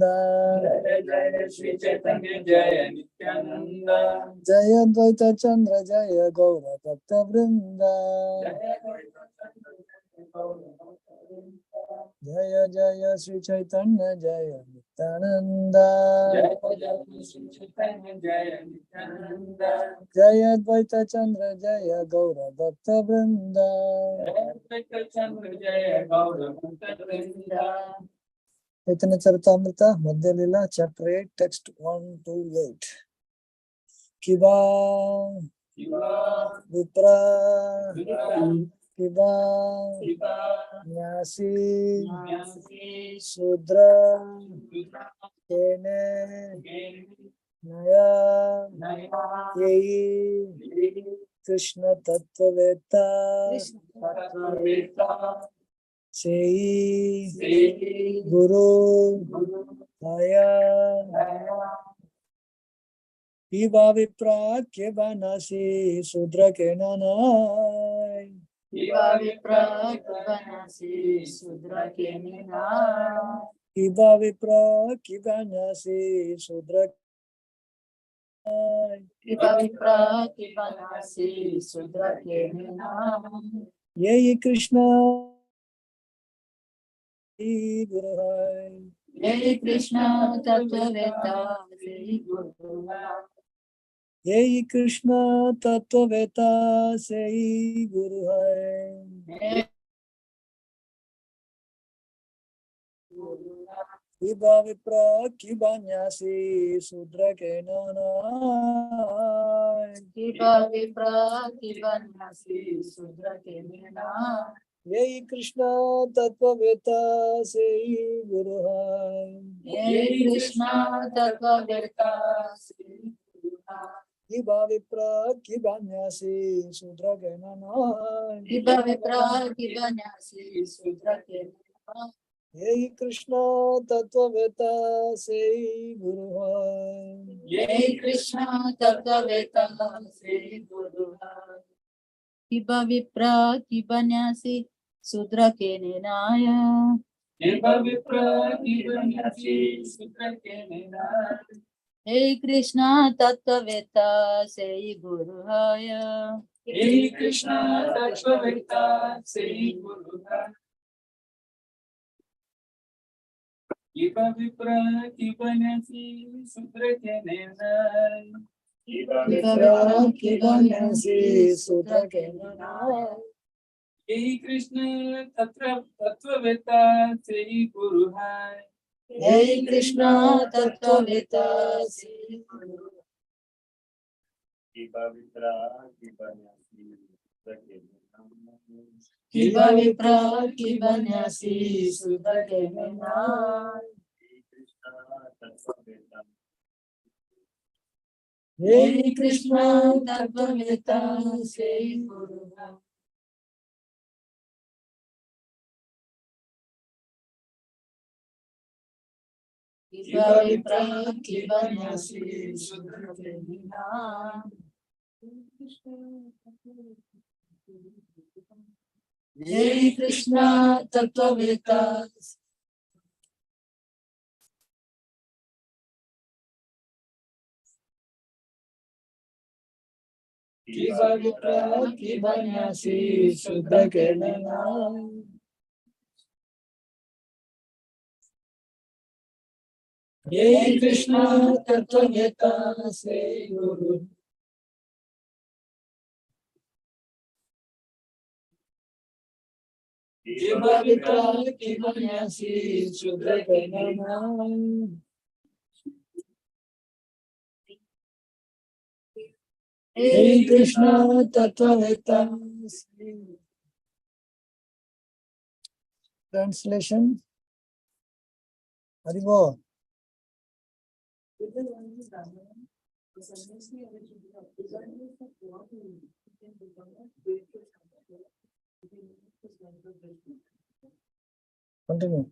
Jaya Jaya Shri Chaitanya Jaya Nityananda. Jaya Advaita Chandra Jaya Gaura Bhakta Vrinda. Jaya Jaya Shri Chaitanya Jaya Nityananda. Jaya Jaya Shri Chaitanya Jaya Nityananda. Jaya Advaita Chandra Jaya Gaura Bhakta Vrinda. Jaya Advaita Chandra Jaya Gaura Bhakta Vrinda. Chaitanya Charitamrita, Madhya Lila, Chapter 8, Text 1 to 8. Kiba Vipra Kiba Nyasi Sudra Kene Naya Yei Krishna Tattvaveta Sei Guru Aya Kiba Vipra Kiba Nasi Sudra Kenanai. Kiba Vipra Kiba Nasi Sudra Kenanai. Kiba Vipra Kiba Nasi Sudra Kiba Vipra Kiba Nasi Sudra Kenanai. Yei Krishna Guru Hai. Yei Krishna Tattvaveta Sei Guru Hai. Yei Krishna Tattvaveta Sei Guru Hai. Kiba Vipra Kiba Nyasi Sudra Kenanai. Kiba Vipra Kiba Nasi Sudra Kenanai. Yei Krishna Tattvaveta Sei Guru Hai. Yei Krishna Tattvaveta Sei Guru Hai. Kiba Vipra Kiba Nyasi Sudra Kenanai. Kiba Vipra Kiba Nasi Sudra Kenanai. Yei Krishna Tattvaveta Sei Guru Hai. Yei Krishna Tattvaveta Sei Guru Hai. Kiba Vipra Kiba Nasi Sudra Kenanaya. Kiba Vipra Kiba Nasi Sudra Kenanai. Hey Krishna Tattvaveta Sei Guru Haya. Hey Krishna Tattvaveta Sei Guru Hai. Kiba Vipra Kiba Nasi Sudra Kenanai. Kiba Vipra Kiba Nyasi Sudra Kenanai. Hey Krishna Tattvaveta Sei Guru Hai. Hey Krishna Tattvaveta Sei Guru Haya. Kiba Vipra Kiba Nasi Sudra Kenanai. Kiba Vipra Kiba Nasi Sudra Kenanai. Hey Krishna Tattvaveta Sei Guru Haya. Kiba Vipra Kiba Nasi Sudra Kenanai. Hey Krishna Tattvaveta. Kiba Vipra Kiba Nyasi Sudra Kenanai. Yei Krishna Tattvaveta Sei Guru. Kiba Vipra Kiba Nyasi Sudra Kenanai. Hey Krishna Tattvaveta Sei Guru. Translation. Haribo. Continue.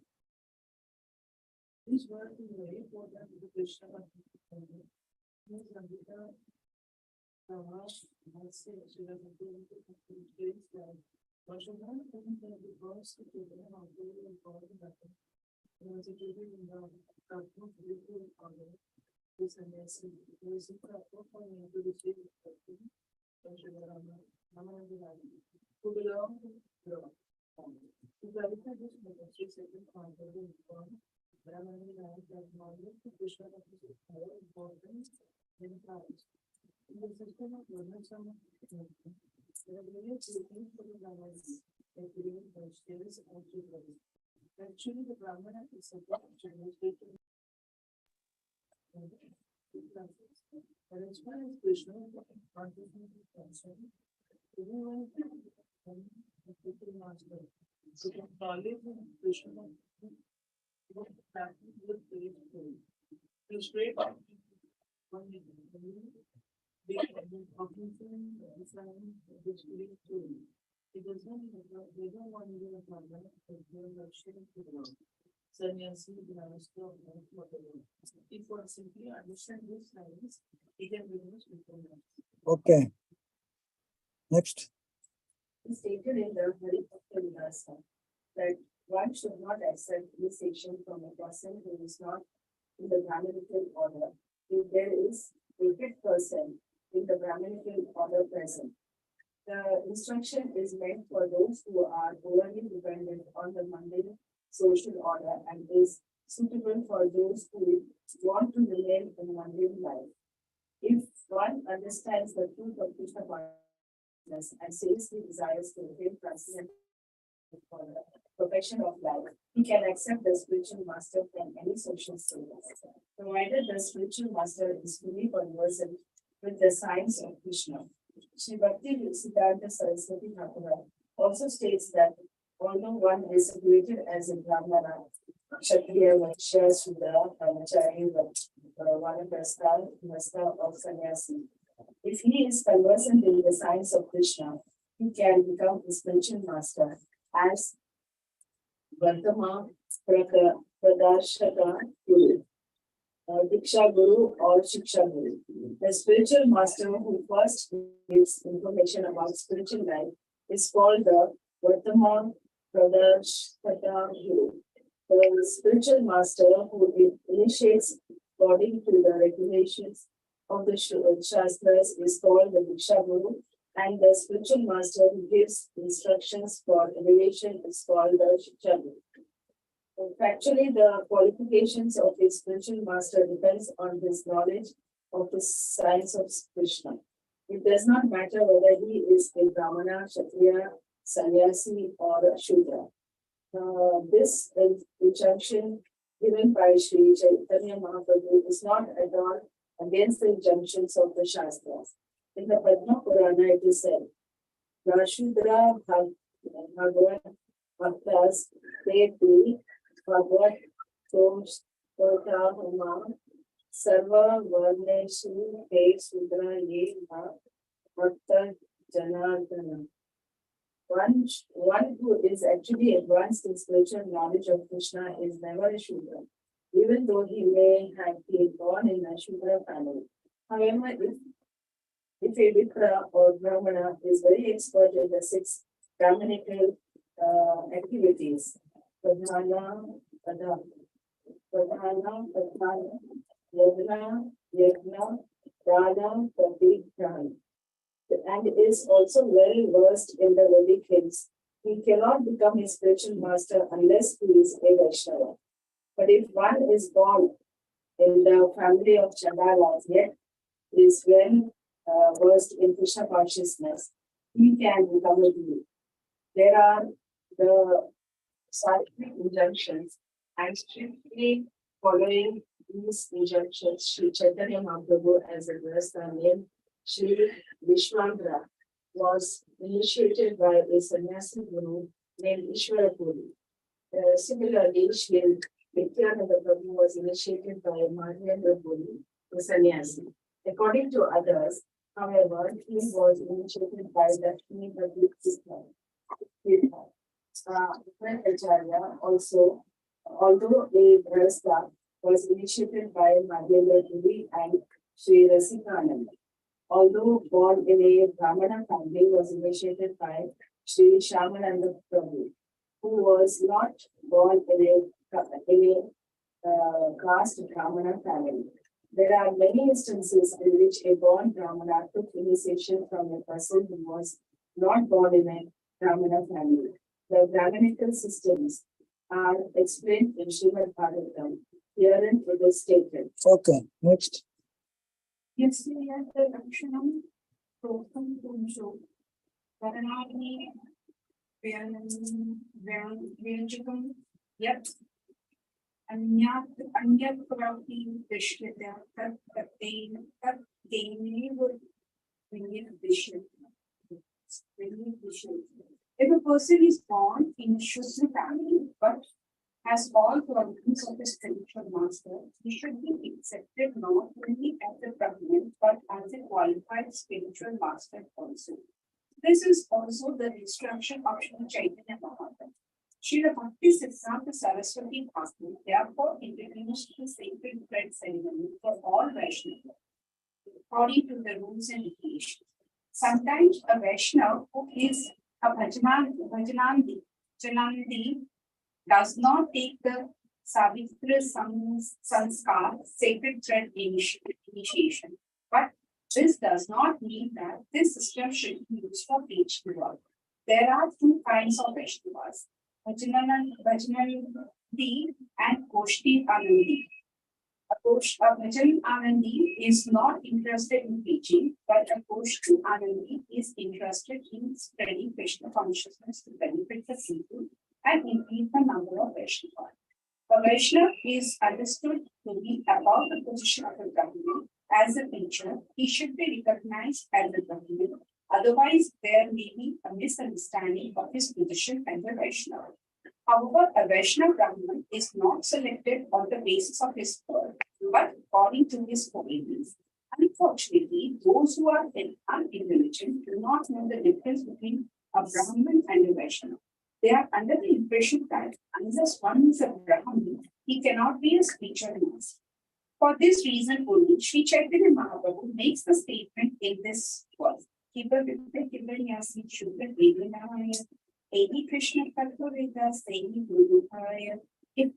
Okay. Next. Stated in the Hari Bhakta that one should not accept initiation from a person who is not in the Brahminical order. If there is a fit person in the Brahminical order present, the instruction is meant for those who are overly dependent on the mundane social order and is suitable for those who want to remain in mundane life. If one understands the truth of Krishna consciousness and seriously desires to attain transcendental for the perfection of life, he can accept the spiritual master from any social status, provided the spiritual master is fully conversant with the science of Krishna. Sri Bhakti Siddhanta Saraswati Thakur also states that although one is situated as a Brahmana, Kshatriya, Vaishya, Shudra, Brahmachari, Vanaprastha, Vasta, or Sannyasi, if he is conversant in the science of Krishna, he can become a spiritual master as Vartama Pradarshaka Guru, Diksha Guru or Shiksha Guru. The spiritual master who first gives information about spiritual life is called the Vartama Pradarshaka Guru. The spiritual master who initiates according to the regulations of the Shastras is called the Diksha Guru, and the spiritual master who gives instructions for elevation is called the Shiksha Guru. Factually, the qualifications of a spiritual master depends on his knowledge of the science of Krishna. It does not matter whether he is a Brahmana, Kshatriya, Sannyasi, or a Shudra. This injunction given by Sri Chaitanya Mahaprabhu is not at all against the injunctions of the Shastras. In the Padma Purana, it is said, Rashudra Bhagavad Bhaktas they be Bhagavad Tosh Tota Huma Sarva Varneshu Te Sudra Ye Ma Bhakta Janardana. One who is actually advanced in spiritual knowledge of Krishna is never a Shudra, even though he may have been born in a Shudra family. However, if a Vipra or Brahmana is very expert in the six Brahminical activities, Pradhana, Yajna, Dana, Pratik, and is also well versed in the Vedic hymns, he cannot become a spiritual master unless he is a Vaishnava. But if one is born in the family of Chandalas, yet is well versed in Krishna consciousness, he can become a Guru. There are the scientific injunctions, and strictly following these injunctions, Sri Chaitanya Mahaprabhu, as a Grasta named Sri Vishwandra, was initiated by a sannyasi guru named Ishwara Puri. Similarly, Sri Nityananda Prabhu was initiated by Madhyendra Puri, a sannyasi. According to others, however, he was initiated by Lakshmi Pradip Acharya also, although a Grasta, was initiated by Madhyendra Puri and Sri Rasikananda. Although born in a Brahmana family, was initiated by Sri Shamananda Prabhu, who was not born in a caste Brahmana family. There are many instances in which a born Brahmana took initiation from a person who was not born in a Brahmana family. The Brahmanical systems are explained in Srimad Bhagavatam. Herein it is stated. Okay, next. यस्य लक्षणं प्रोक्तं पुंसो वर्णानि व्यञ्जकं यत् अन्यत् प्राप्ति दृश्यते तत्तेनैव विनिर्दिश्यते. If a person is born in a Shudra family but has all qualities of a spiritual master, he should be accepted not only as a Brahmin but as a qualified spiritual master also. This is also the instruction of Sri Chaitanya Mahaprabhu. Srila Bhakti Siddhanta Saraswati Thakur therefore introduced the sacred thread ceremony for all Vaishnavas according to the rules and regulations. Sometimes a Vaishnava who is a Bhajanandi does not take the Savitra Sanskar sacred thread initiation, but this does not mean that this system should be used for Vaishnava. There are two kinds of Vaishnavas, Bhajanandi and Koshti Anandi. A Bhajan Anandi is not interested in preaching, but a Koshti Anandi is interested in spreading Krishna consciousness to benefit the people and increase the number of Vaishnavas. A Vaishnava is understood to be above the position of a Brahmin. As a preacher, he should be recognized as a Brahmin. Otherwise, there may be a misunderstanding of his position as a Vaishnava. However, a Vaishnava Brahmin is not selected on the basis of his birth, but according to his holiness. Unfortunately, those who are in religion do not know the difference between a Brahmin and a Vaishnava. They are under the impression that unless one is a Brahmin, he cannot be a spiritual master. For this reason only, Sri Chaitanya Mahaprabhu makes the statement in this verse. If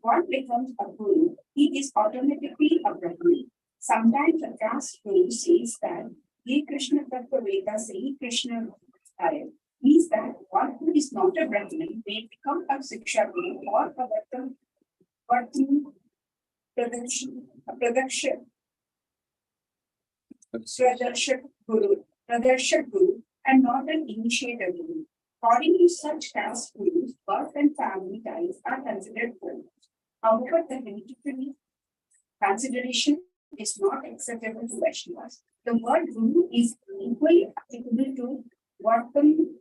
one becomes a guru, he is automatically a Brahmin. Sometimes a caste guru says that Ye Krishna Tattva Veda Sei Krishna Arya means that one who is not a Brahmin may become a Siksha Guru or a Vartan Pradarshak Guru, and not an initiator Guru. According to such caste gurus, birth and family ties are considered holy. However, the hereditary consideration is not acceptable to Vaishnavas. The word Guru is equally applicable to Vartan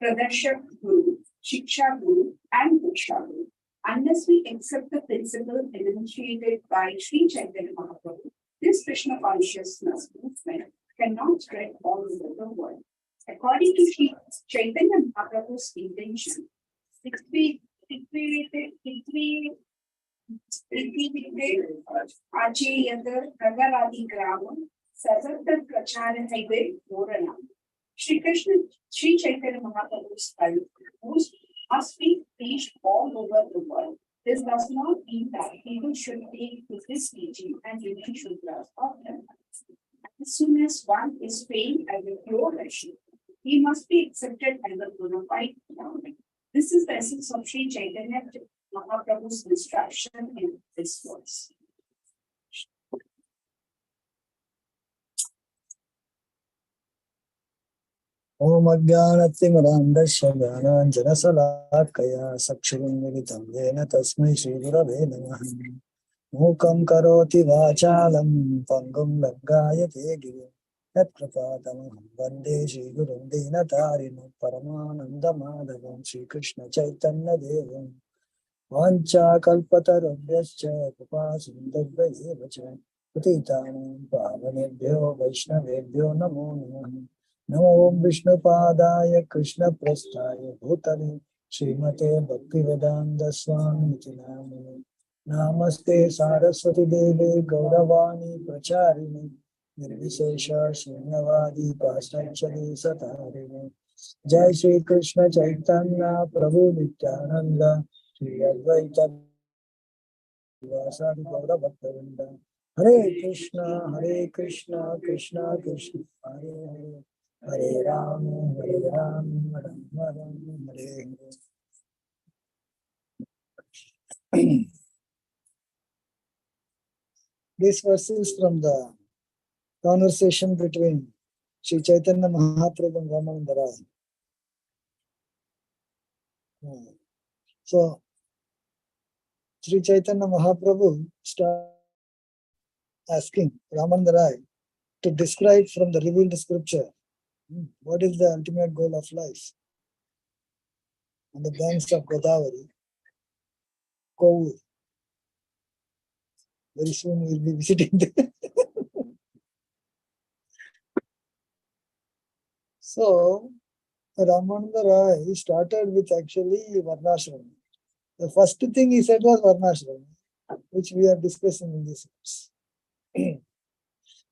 Pradarshak Guru, Shiksha Guru, and Diksha Guru. Unless we accept the principle enunciated by Sri Chaitanya Mahaprabhu, this Krishna consciousness movement cannot spread all over the world. According to Sri Chaitanya Mahaprabhu's intention, Shri Krishna, Sri Chaitanya Mahaprabhu's rules must be preached all over the world. This does not mean that people should take to this teaching and remain Shudras of them. As soon as one is trained as a pure Vaishnava, he must be accepted as a bona fide Brahmin. This is the essence of Sri Chaitanya Mahaprabhu's instruction in this verse. Om Ajnanatimirandasya Jnananjanasalakkaya Sakshiram Yena Tasmai Shri Gurave Namaha. Mukam Karoti Vachalam Pangam Laggayate Girim Yat Kripatamaham Vande Shri Gurum Dinatarinam Paramananda Madhavam Shri Krishna Chaitanya Devam Vancha Kalpatarubhyascha Kripa Sindhubhyayevacha Patitanam Pavanebhyo Vaishnavebhyo Namo Namaha. Namo Vishnu Padaya Krishna Prasthaya Bhutale Srimate Bhaktivedanta Swami Namane. Namaste Saraswati Devi Gauravani Pracharini Nirvishesha Shunyavadi Pastanchali Satarine. Jai Shri Krishna Chaitanya Prabhu Nityananda Shri Advaita Vasari Gaura Bhaktavrinda. Hare Krishna, Krishna Krishna, Hare Hare, Hare Ram, Ram Ram, Hare Hare. This verse is from the conversation between Sri Chaitanya Mahaprabhu and Ramananda Rai. So, Sri Chaitanya Mahaprabhu started asking Ramananda Rai to describe from the revealed scripture what is the ultimate goal of life. On the banks of Godavari, Kovur. Very soon we'll be visiting there. So, Ramananda Rai started with actually Varnashram. The first thing he said was Varnashram, which we are discussing in this course.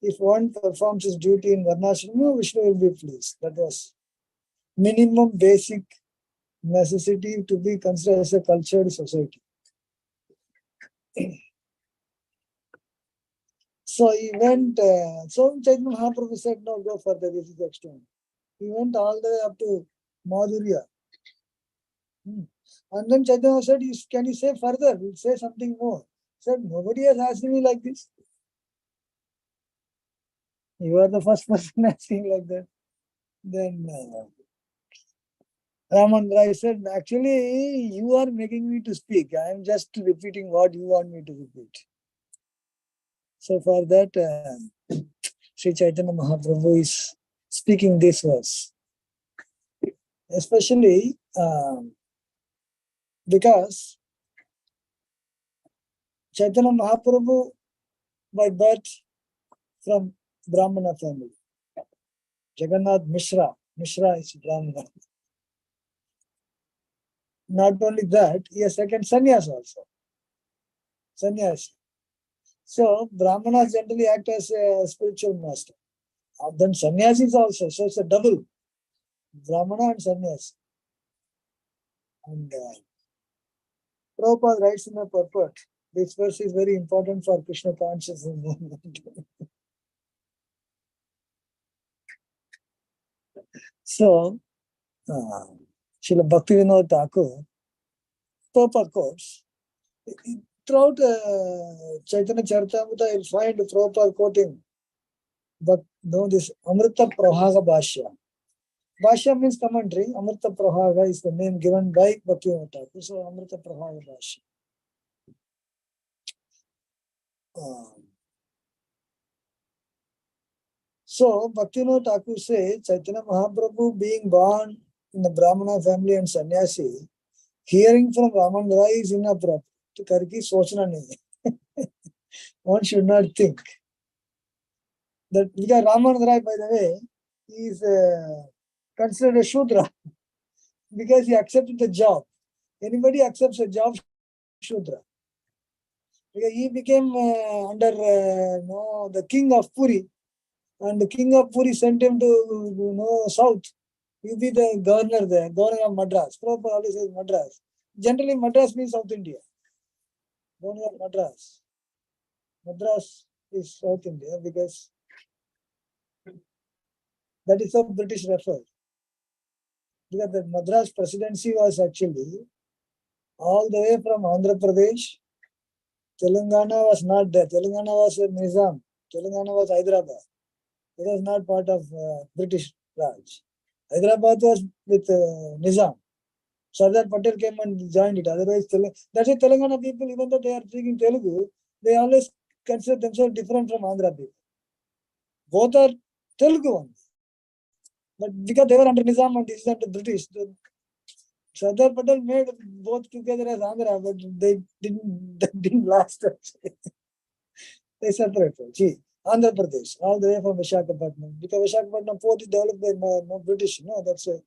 If one performs his duty in Varnashram, Vishnu will be pleased. That was minimum basic necessity to be considered as a cultured society. So he went, so Chaitanya Mahaprabhu said, no, go further, this is extreme. He went all the way up to Madhurya. And then Chaitanya said, can you say further? We'll say something more. He said, nobody has asked me like this. You are the first person asking like that. Then Raman Rai said, actually, you are making me to speak. I am just repeating what you want me to repeat. So for that, Sri Chaitanya Mahaprabhu is speaking this verse. Especially because Chaitanya Mahaprabhu by birth from Brahmana family. Jagannath Mishra is Brahmana. Not only that, he has taken sannyas also. Sannyas. So Brahmanas generally act as a spiritual master. Then sannyasis also. So it's a double. Brahmana and sannyas. And Prabhupada writes in a purport, this verse is very important for Krishna consciousness movement. So, Srila Bhaktivinoda Thakur, Prabhupada quotes, throughout Chaitanya Charitamrita, you'll find Prabhupada quoting, but no, this Amrita Prahaga Bhashya. Bhashya means commentary. Amrita Prahaga is the name given by Bhaktivinoda Thakur. So, Amrita Prahaga Bhashya. So, Bhaktivinoda Thakur says, Chaitanya Mahaprabhu being born in the Brahmana family and sannyasi, hearing from Raman Rai is inappropriate. To karki sochna nahi. One should not think. That because Raman Rai, by the way, is considered a Shudra because he accepted the job. Anybody accepts a job, Shudra. Because he became under the king of Puri, and the king of Puri sent him to south. You be the governor there, governor of Madras. Prabhupada always says Madras. Generally, Madras means South India. Governor of Madras. Madras is South India because that is how British refer. Because the Madras presidency was actually all the way from Andhra Pradesh. Telangana was not there. Telangana was a Nizam. Telangana was Hyderabad. It was not part of British Raj. Hyderabad was with Nizam. Sardar Patel came and joined it. Otherwise, that's why Telangana people, even though they are speaking Telugu, they always consider themselves different from Andhra people. Both are Telugu only. But because they were under Nizam and this is under British, Sardar Patel made both together as Andhra, but they didn't last. They separated. See, Andhra Pradesh, all the way from Visakhapatnam. Because Visakhapatnam port is developed by no British, that's why.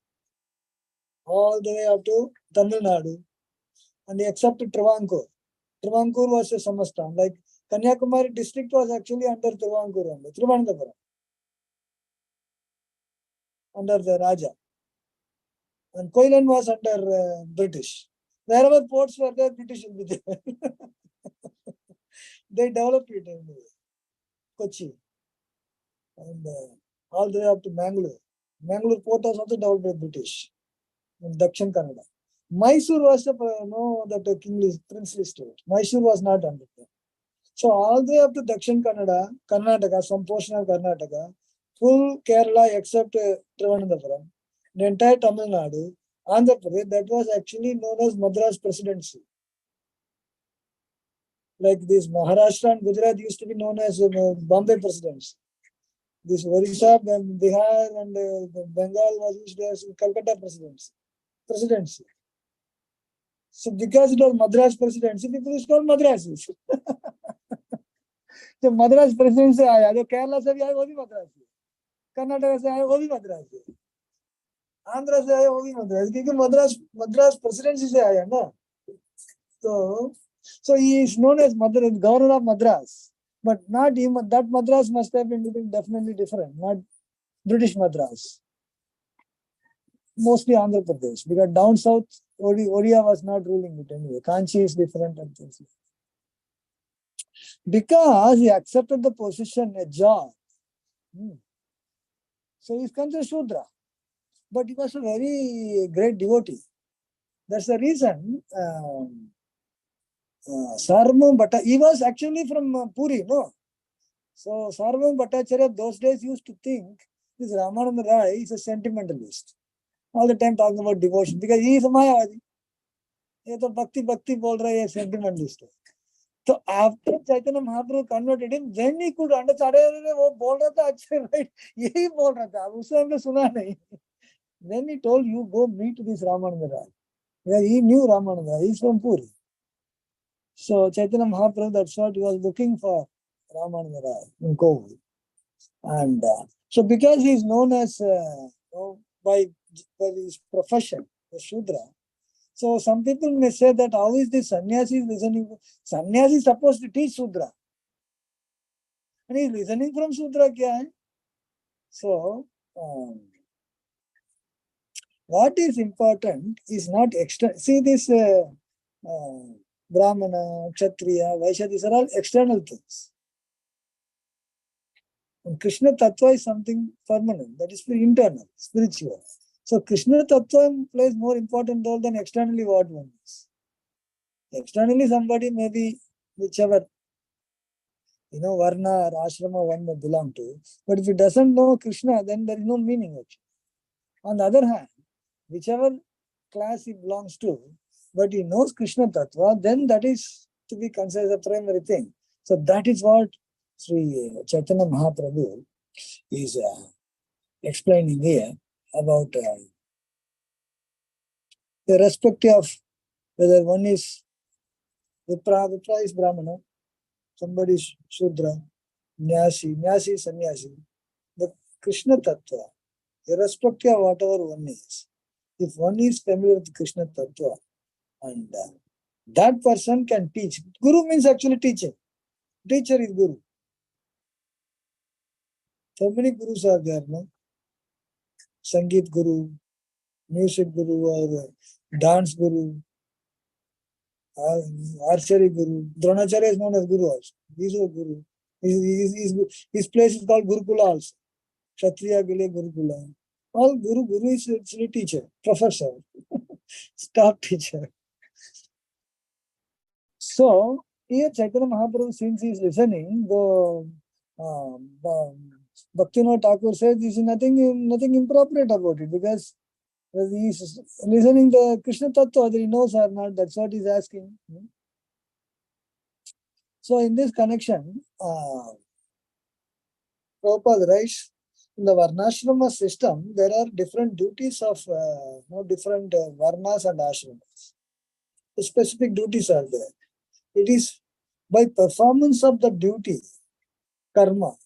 All the way up to Tamil Nadu. And except Travancore. Travancore was a Samastan. Like Kanyakumari district was actually under Travancore only. Trivandrum. Under the Raja. And Koilan was under British. Wherever ports were there, British will be there. They developed it in Kochi and all the way up to Mangalore. Mangalore port was also developed by British in Dakshin Kannada. Mysore was that kingly princely state. Mysore was not under them. So all the way up to Dakshin Kannada, Karnataka, some portion of Karnataka, full Kerala except Trivandrum, the entire Tamil Nadu, Andhra Pradesh, that was actually known as Madras Presidency. Like this Maharashtra and Gujarat used to be known as Bombay Presidency. This Orissa, Bihar and Bengal was used as Calcutta Presidency. So because it was Madras Presidency, people used to call Madrasis. तो Madras president से आया, जो केरला से भी आया वो भी मद्रास है, कर्नाटक से आया वो भी मद्रास है, आंध्र से आया वो भी मद्रास, क्योंकि मद्रास प्रेसिडेंसी से आया ना. So he is known as governor of Madras, but not even that Madras must have been definitely different, not British Madras. Mostly Andhra Pradesh, because down south Oriya was not ruling it anyway. Kanchi is different and things. Because he accepted the position, a job. So he is considered Shudra. But he was a very great devotee. That's the reason Sarvam Bhattacharya, he was actually from Puri, no? So Sarvam Bhattacharya those days used to think this Ramananda Rai is a sentimentalist. All the time talking about devotion, because he is a Mayavadi. He is a Bhakti bol raha hai, sentimentalist. So after Chaitanya Mahaprabhu converted him, then he could understand, वो बोल रहा था अच्छे, right? यही बोल रहा था, उससे हमने सुना नहीं. Then he told you go meet this Ramananda Rai. Yeah, he knew Ramananda Rai. He's from Puri. So Chaitanya Mahaprabhu, that's what he was looking for, Ramananda Rai in Koval. And so because he is known as by his profession, the Shudra. So some people may say that how is this sannyasi listening? Sannyasi is supposed to teach Shudra. And he is listening from Shudra kya hai? So what is important is not extra. See this Brahmana, Kshatriya, Vaishya, these are all external things. And Krishna Tattva is something permanent, that is internal, spiritual. So Krishna Tattva plays more important role than externally what one is. Externally somebody may be whichever, Varna or Ashrama one may belong to. But if he doesn't know Krishna, then there is no meaning actually. On the other hand, whichever class he belongs to, but he knows Krishna Tattva, then that is to be considered a primary thing. So that is what Sri Chaitanya Mahaprabhu is explaining here about irrespective of whether one is Vipra is Brahmana, somebody is Shudra, Nyasi is Sannyasi. But Krishna Tattva, irrespective of whatever one is, if one is familiar with Krishna Tattva, and that person can teach. Guru means actually teaching. Teacher is Guru. So many Gurus are there, no? Sangeet Guru, music Guru, or dance Guru, archery Guru. Dronacharya is known as Guru also. He is a Guru. His place is called Gurukula also. Kshatriya Gile Gurukula. All Guru is actually teacher, professor, staff teacher. So here Chaitanya Mahaprabhu, since he is listening, the Bhaktivinoda Thakur says there is nothing inappropriate about it, because he is listening the Krishna Tattva, whether he knows or not, that's what he is asking. So in this connection, Prabhupada writes, in the Varnashrama system, there are different duties of different Varnas and Ashramas. The specific duties are there. It is by performance of the duty, karma,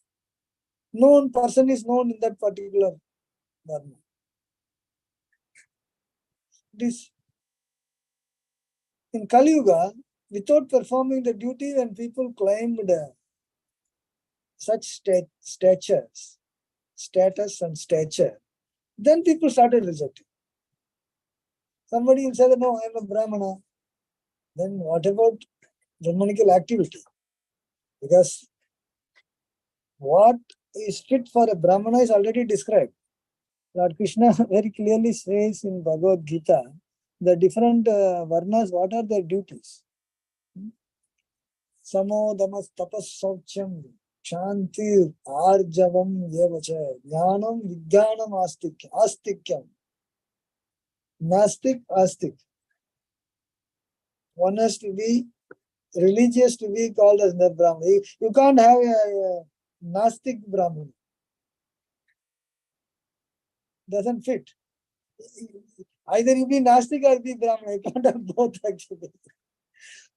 known person is known in that particular Varna. This in Kali Yuga, without performing the duty, when people claimed such status and stature, then people started rejecting. Somebody will say that no, I am a Brahmana. Then what about Brahmanical activity? Because what is fit for a Brahmana is already described. Lord Krishna very clearly says in Bhagavad Gita, the different varnas, what are their duties? Samo damas tapas sauchyam shantir arjavam yevacha jnanam vijnanam astikyam nastik astik. One has to be religious to be called as the Brahman. You can't have a Nastic Brahman. Doesn't fit. Either you be Nastic or be Brahman. You can't have both actually.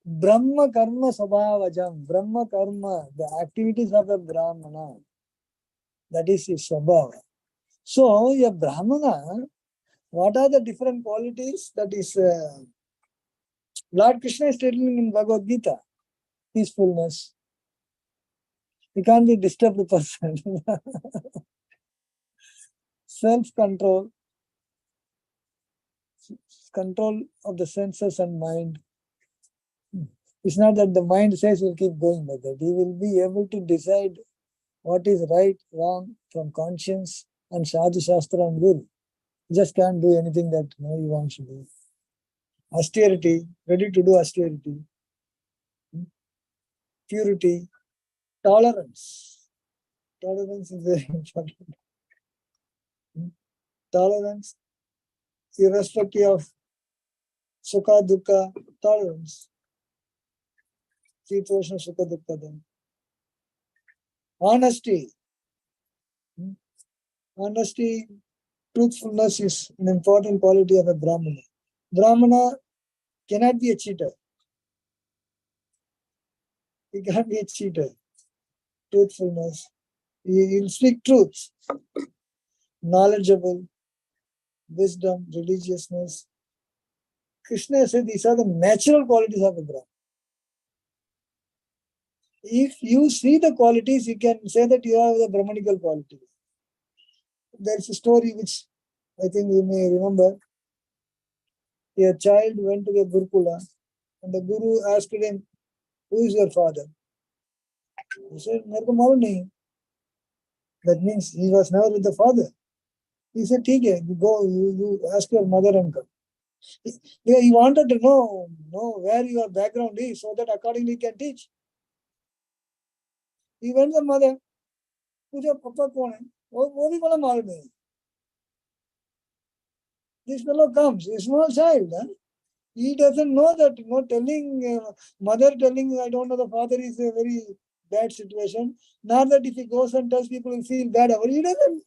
Brahma karma sabhavajam. Brahma karma, the activities of a Brahmana. That is his sabhava. So, a Brahmana, what are the different qualities? That is, Lord Krishna is telling in Bhagavad Gita. Peacefulness. You can't be disturbed person. Self-control. Control of the senses and mind. It's not that the mind says will keep going like that. He will be able to decide what is right, wrong from conscience and sadhu shastra and will. He just can't do anything that he wants to do. Austerity, ready to do austerity. Purity, tolerance. Tolerance is very important. Tolerance, irrespective of sukha, dukkha, tolerance. Sitosha, sukha, dukkha. Honesty. Honesty, truthfulness is an important quality of a Brahmana. Brahmana cannot be a cheater. He cannot be a cheater. Truthfulness. He will speak truth. Knowledgeable, wisdom, religiousness. Krishna said these are the natural qualities of a Brahmana. If you see the qualities, you can say that you have the Brahmanical qualities. There's a story which I think you may remember. A child went to the Gurukula and the Guru asked him, "Who is your father?" He said, "Merko malum nahi." That means he was never with the father. He said, "Theek hai, you go, you ask your mother and come." He wanted to know where your background is so that accordingly he can teach. He went to the mother, "Puja papa kaun hai?" वो भी बड़ा मालूम है. This fellow comes, a small child. He doesn't know that, telling mother telling, "I don't know the father," is a very bad situation. Not that if he goes and tells people, will feel bad about it. He doesn't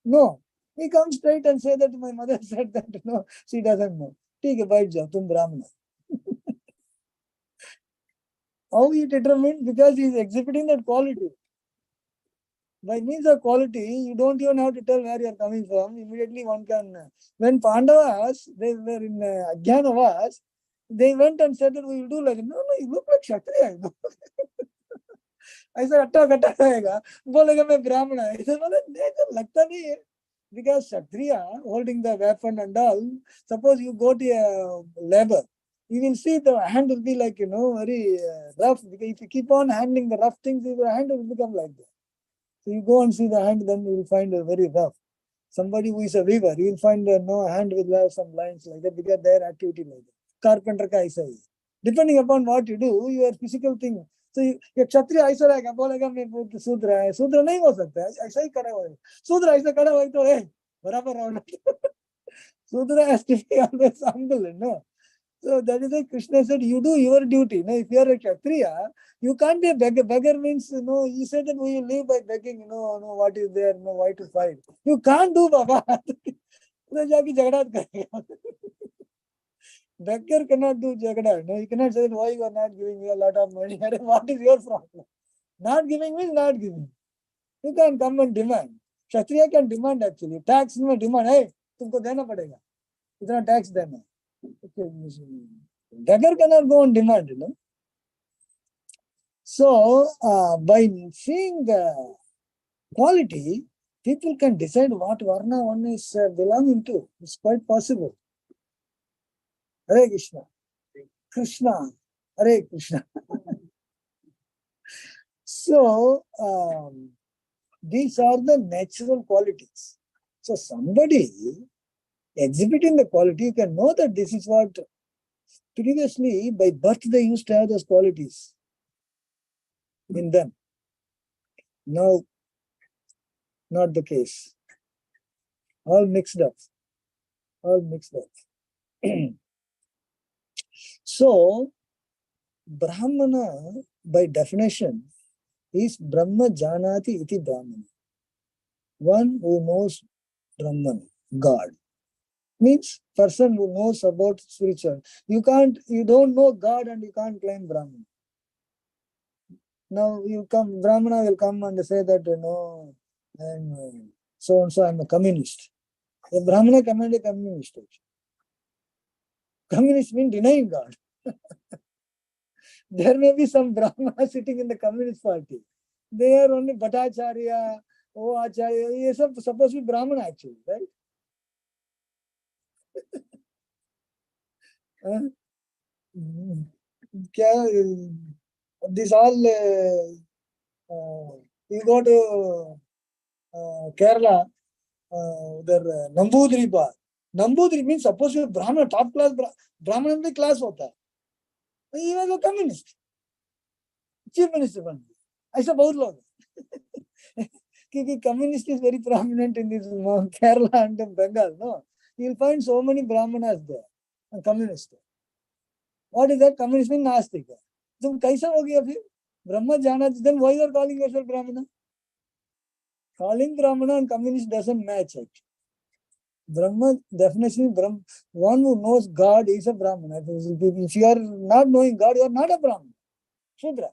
know. He comes straight and say that my mother said that. No, she doesn't know. Take a bite, tum Brahmana. How he determined? Because he is exhibiting that quality. By means of quality, you don't even have to tell where you are coming from. Immediately one can. When Pandavas, they were in Ajnanavas, they went and said that we will do like, no, you look like Kshatriya. I said, "Atta kata रहेगा." बोलेगा मैं ब्राह्मण है. I said, लगता नहीं है. Because Kshatriya holding the weapon and all, suppose you go to a labor, you will see the hand will be like, very rough. Because if you keep on handling the rough things, your hand will become like that. So you go and see the hand, then you will find it very rough. Somebody who is a weaver, you will find hand will have some lines like that because their activity like that. Carpenter ka aisa hai. Depending upon what you do, your physical thing. So ये क्षत्रिय ऐसा रहेगा, बोलेगा मैं शूद्र है. शूद्र नहीं हो सकता है, ऐसा ही खड़ा हुआ है. शूद्र ऐसा खड़ा हुआ है तो बराबर होना. Shudra has to be always humble, no? So that is why Krishna said, you do your duty. Now, if you are a Kshatriya, you can't be a beggar. Beggar means, he said that we live by begging, what is there, why to fight. You can't do, Baba. Beggar cannot do jagada. No, you cannot say why you are not giving me a lot of money. What is your problem? Not giving means not giving. You can come and demand. Kshatriya can demand actually. Tax में demand है, तुमको देना पड़ेगा. इतना tax देना. Beggar cannot go on demand, So, by seeing the quality, people can decide what varna one is belonging to. It's quite possible. Hare Krishna. Krishna. Hare Krishna. So these are the natural qualities. So somebody exhibiting the quality, you can know that this is what previously by birth they used to have those qualities in them. Now, not the case. All mixed up. All mixed up. So, Brahmana, by definition, is Brahma Janati iti Brahmana. One who knows Brahman, God. Means person who knows about spiritual. You don't know God and you can't claim Brahman. Now Brahmana will come and say that, I'm so and so, I'm a communist. A Brahmana can be a communist. Communist means denying God. There may be some Brahmana sitting in the Communist Party. They are only Bhattacharya, Acharya. They are supposed to be Brahmana actually, right? This all, you go to Kerala, the Nambudri bar. Nambudri means supposed to be Brahmana, top class Brahmana class hota hai. He was a communist. Chief Minister bन गया. ऐसा बहुत लोग हैं. क्योंकि communist is very prominent in this Kerala and Bengal. No, you will find so many Brahmanas there. And communist. What is that? Communist means Nastik. तुम कैसा हो गया फिर? Brahma जाना, then why you are calling yourself Brahmana? Calling Brahmana and communist doesn't match it. Brahma definition, one who knows God is a Brahmana. If you are not knowing God, you are not a Brahmana. Shudra.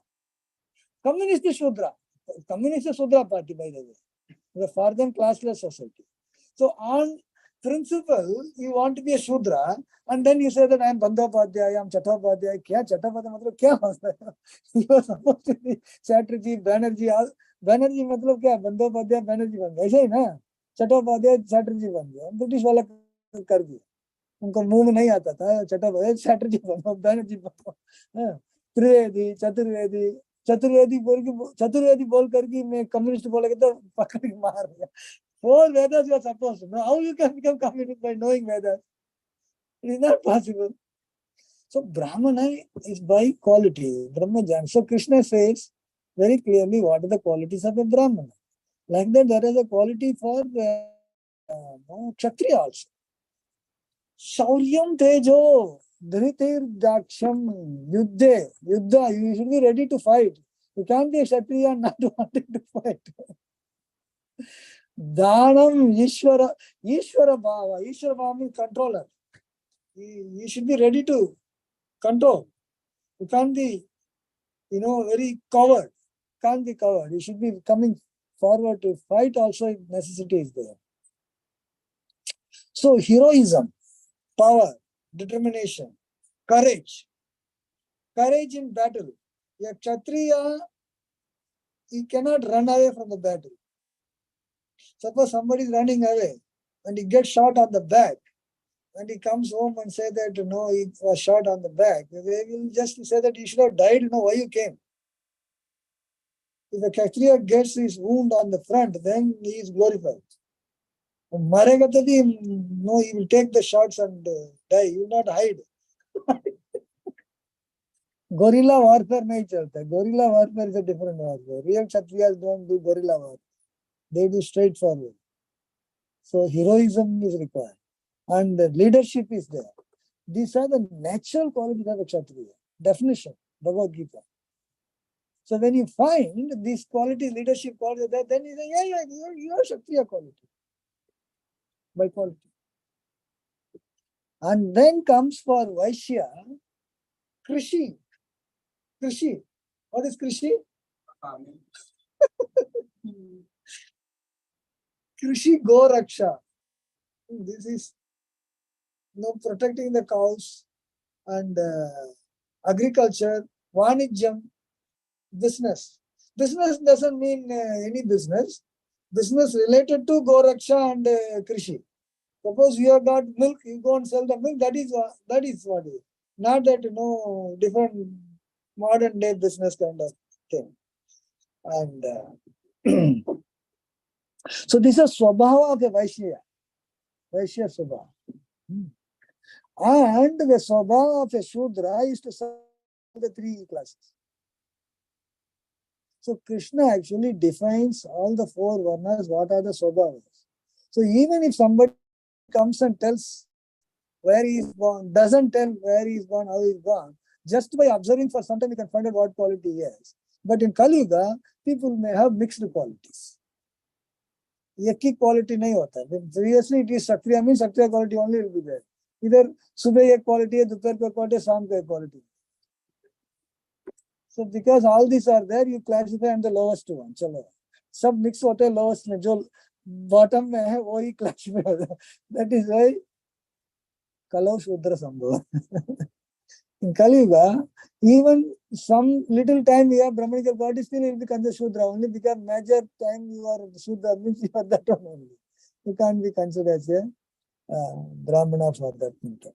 Communist is Shudra. Communist is Shudra party, by the way. The for them classless society. So on principle, you want to be a Shudra, and then you say that I am Bandhopadhyaya, I am Chattopadhyaya. Kya Chattopadhyaya matlab kya hoता है? You are supposed to be Chatterjee, Banerjee. Banerjee matlab kya? Bandhopadhyaya, Banerjee बन गया. ऐसा ही ना? चट्टोपाध्याय चैटर्जी बन गया. British वाला कर दिया. उनको मुंह में नहीं आता था. चट्टोपाध्याय चैटर्जी बनो, बैनर्जी बनो. त्रिवेदी, चतुर्वेदी बोल करके मैं कम्युनिस्ट बोलेगा तो पकड़ के मार दिया. 4 Vedas you are supposed to know. How you can become communist by knowing Vedas? It is not possible. So Brahmana is by quality. Brahmajan. So Krishna says very clearly what are the qualities of a Brahmana. Like that, there is a quality for Kshatriya also. Shauryam tejo, dhritir daksham, yuddha. You should be ready to fight. You can't be a Kshatriya and not wanting to fight. Dhanam Ishvara Bhava. Ishvara Bhava means controller. You should be ready to control. You can't be, very coward. Can't be coward. You should be coming forward to fight also if necessity is there. So heroism, power, determination, courage in battle. A Kshatriya, he cannot run away from the battle. Suppose somebody is running away and he gets shot on the back and he comes home and say that, he was shot on the back. They will just say that he should have died, why you came. If a Kshatriya gets his wound on the front, then he is glorified. Marega to he will take the shots and die. He will not hide. Guerrilla warfare nahi chalta. Guerrilla warfare is a different warfare. Real Kshatriyas don't do guerrilla warfare. They do straightforward. So heroism is required. And leadership is there. These are the natural qualities of a Kshatriya. Definition, Bhagavad Gita. So when you find these qualities, leadership qualities, then you say, you are Kshatriya quality. By quality. And then comes for Vaishya, Krishi. Krishi. What is Krishi? Krishi Go Raksha. This is protecting the cows and agriculture, Vanijam, business. Business doesn't mean any business. Business related to Go Raksha and Krishi. Suppose you have got milk, you go and sell the milk, that is what it is. Not that, different modern day business kind of thing. And so this is Swabhava of a Vaishya Swabhava. And the Swabhava of a Shudra is to serve the three classes. So Krishna actually defines all the four varnas, what are the Swabhavas. So even if somebody comes and tells where he is born, doesn't tell where he is born, how he is born, just by observing for some time you can find out what quality he has. But in Kali Yuga, people may have mixed qualities. एक ही quality नहीं होता. Previously it is Kshatriya, means Kshatriya quality only will be there. इधर सुबह एक quality है, दोपहर को quality है, शाम को एक quality. So because all these are there, you classify and the lowest one. चलो, सब mix होते हैं lowest में, जो bottom में है वही classify होता है. That is why Kalau Shudra Sambhava. In Kali Yuga, even some little time you have Brahmanical quality, still it will be considered Shudra only because major time you are Shudra, means you are that one only. You can't be considered as a Brahmana for that matter.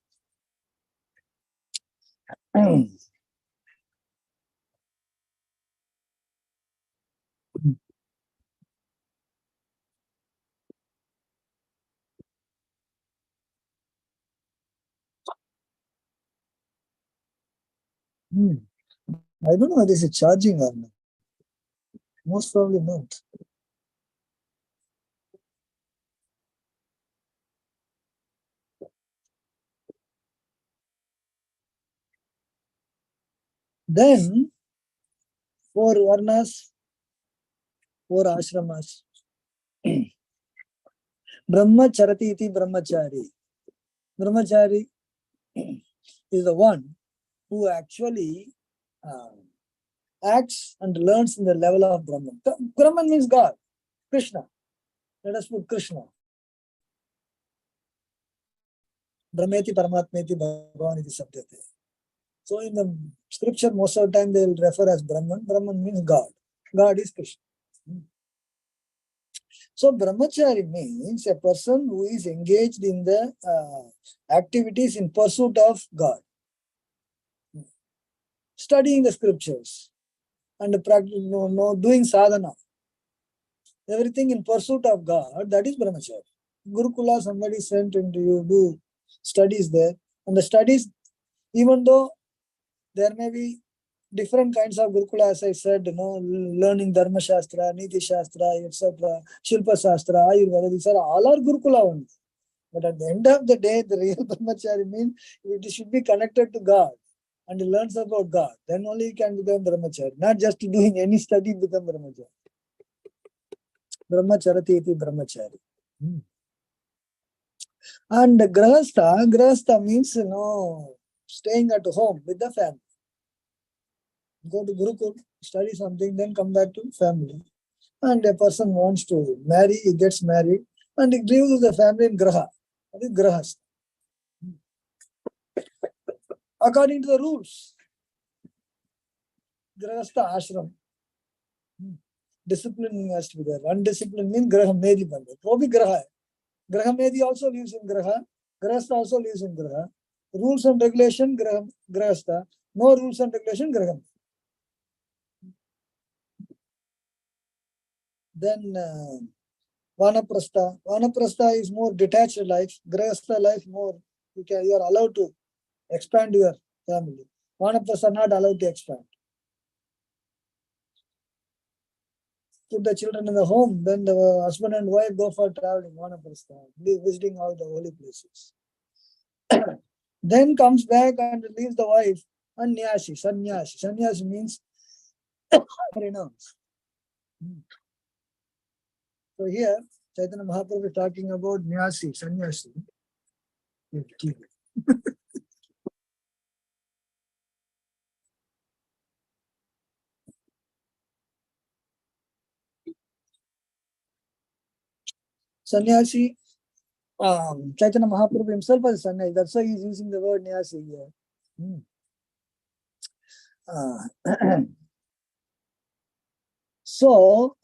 I don't know whether this is charging or not. Most probably not. Then, 4 varnas, 4 ashramas. Brahmacharati iti brahmachari. Brahmachari is the one who actually acts and learns in the level of Brahman. Brahman means God, Krishna. Let us put Krishna. Brahmeti Paramatmeti Bhagavan iti sabdhyate. So in the scripture, most of the time they will refer as Brahman. Brahman means God. God is Krishna. So brahmachari means a person who is engaged in the activities in pursuit of God. Studying the scriptures and doing sadhana. Everything in pursuit of God, that is brahmachari. Gurukula, somebody sent into you, do studies there. And the studies, even though there may be different kinds of Gurukula, as I said, learning Dharma Shastra, Niti Shastra, etc., Shilpa Shastra, Ayurveda, these are all are Gurukula only. But at the end of the day, the real brahmachari means it should be connected to God and he learns about God. Then only he can become brahmachari. Not just doing any study become brahmachari. Brahmacharati iti brahmachari. And grahastha means, staying at home with the family. Go to Gurukul, study something, then come back to family. And a person wants to marry, he gets married, and he lives with the family in Graha. That is Grahastha. According to the rules. Grahastha ashram. Discipline has to be there. Undisciplined means Graha Medi Bande. Wo bhi Graha hai. Graha Medi also lives in Graha. Grahastha also lives in Graha. Rules and regulation, Grahastha. No rules and regulation, Graha. Then Vanaprastha. Vanaprastha is more detached life. Grahastha life more, you are allowed to expand your family. Vanaprastha are not allowed to expand. Put the children in the home, then the husband and wife go for traveling, Vanaprastha, visiting all the holy places. Then comes back and leaves the wife, Sannyasi. Sannyasi means renounce. So here, Chaitanya Mahaprabhu is talking about sannyasi. Sannyasi, Chaitanya Mahaprabhu himself was a sannyasi. That's why he's using the word nyasi here. So,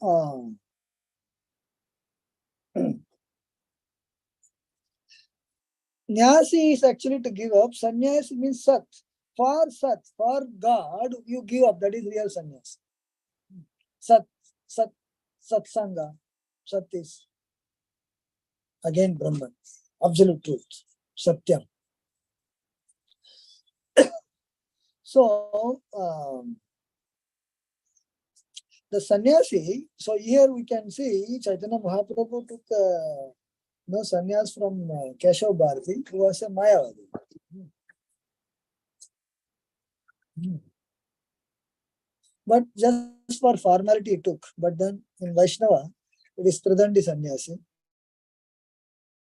nyasi is actually to give up. Sannyas means sat. For God, you give up. That is real sannyas. Sat. Sat, Satsanga. Sat is again Brahman, absolute truth, Satyam. So, the sannyasi, so here we can see Chaitanya Mahaprabhu took sannyas from Keshav Bharati, who was a Mayavadi. But just for formality he took. But then in Vaishnava, it is Tridandi sannyasi.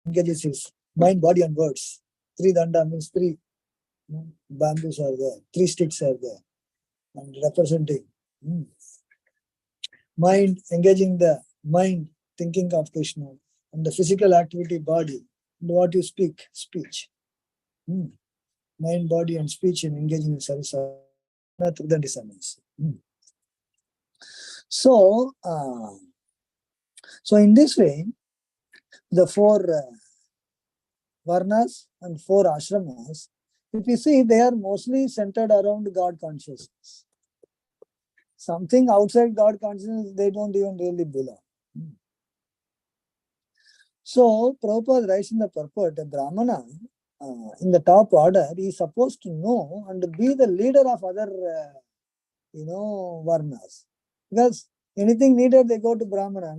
Engages his mind, body and words. Three danda means three bamboos are there, three sticks are there, and representing mind, engaging the mind, thinking of Krishna, and the physical activity, body, and what you speak, speech. Mind, body, and speech in engaging in service of Tridandi sannyasi. So, so in this way, the four varnas and four ashramas, if you see, they are mostly centered around God consciousness. Something outside God consciousness, they don't even really belong. So, Prabhupada writes in the purport, a Brahmana in the top order is supposed to know and be the leader of other, varnas. Because anything needed, they go to Brahmana,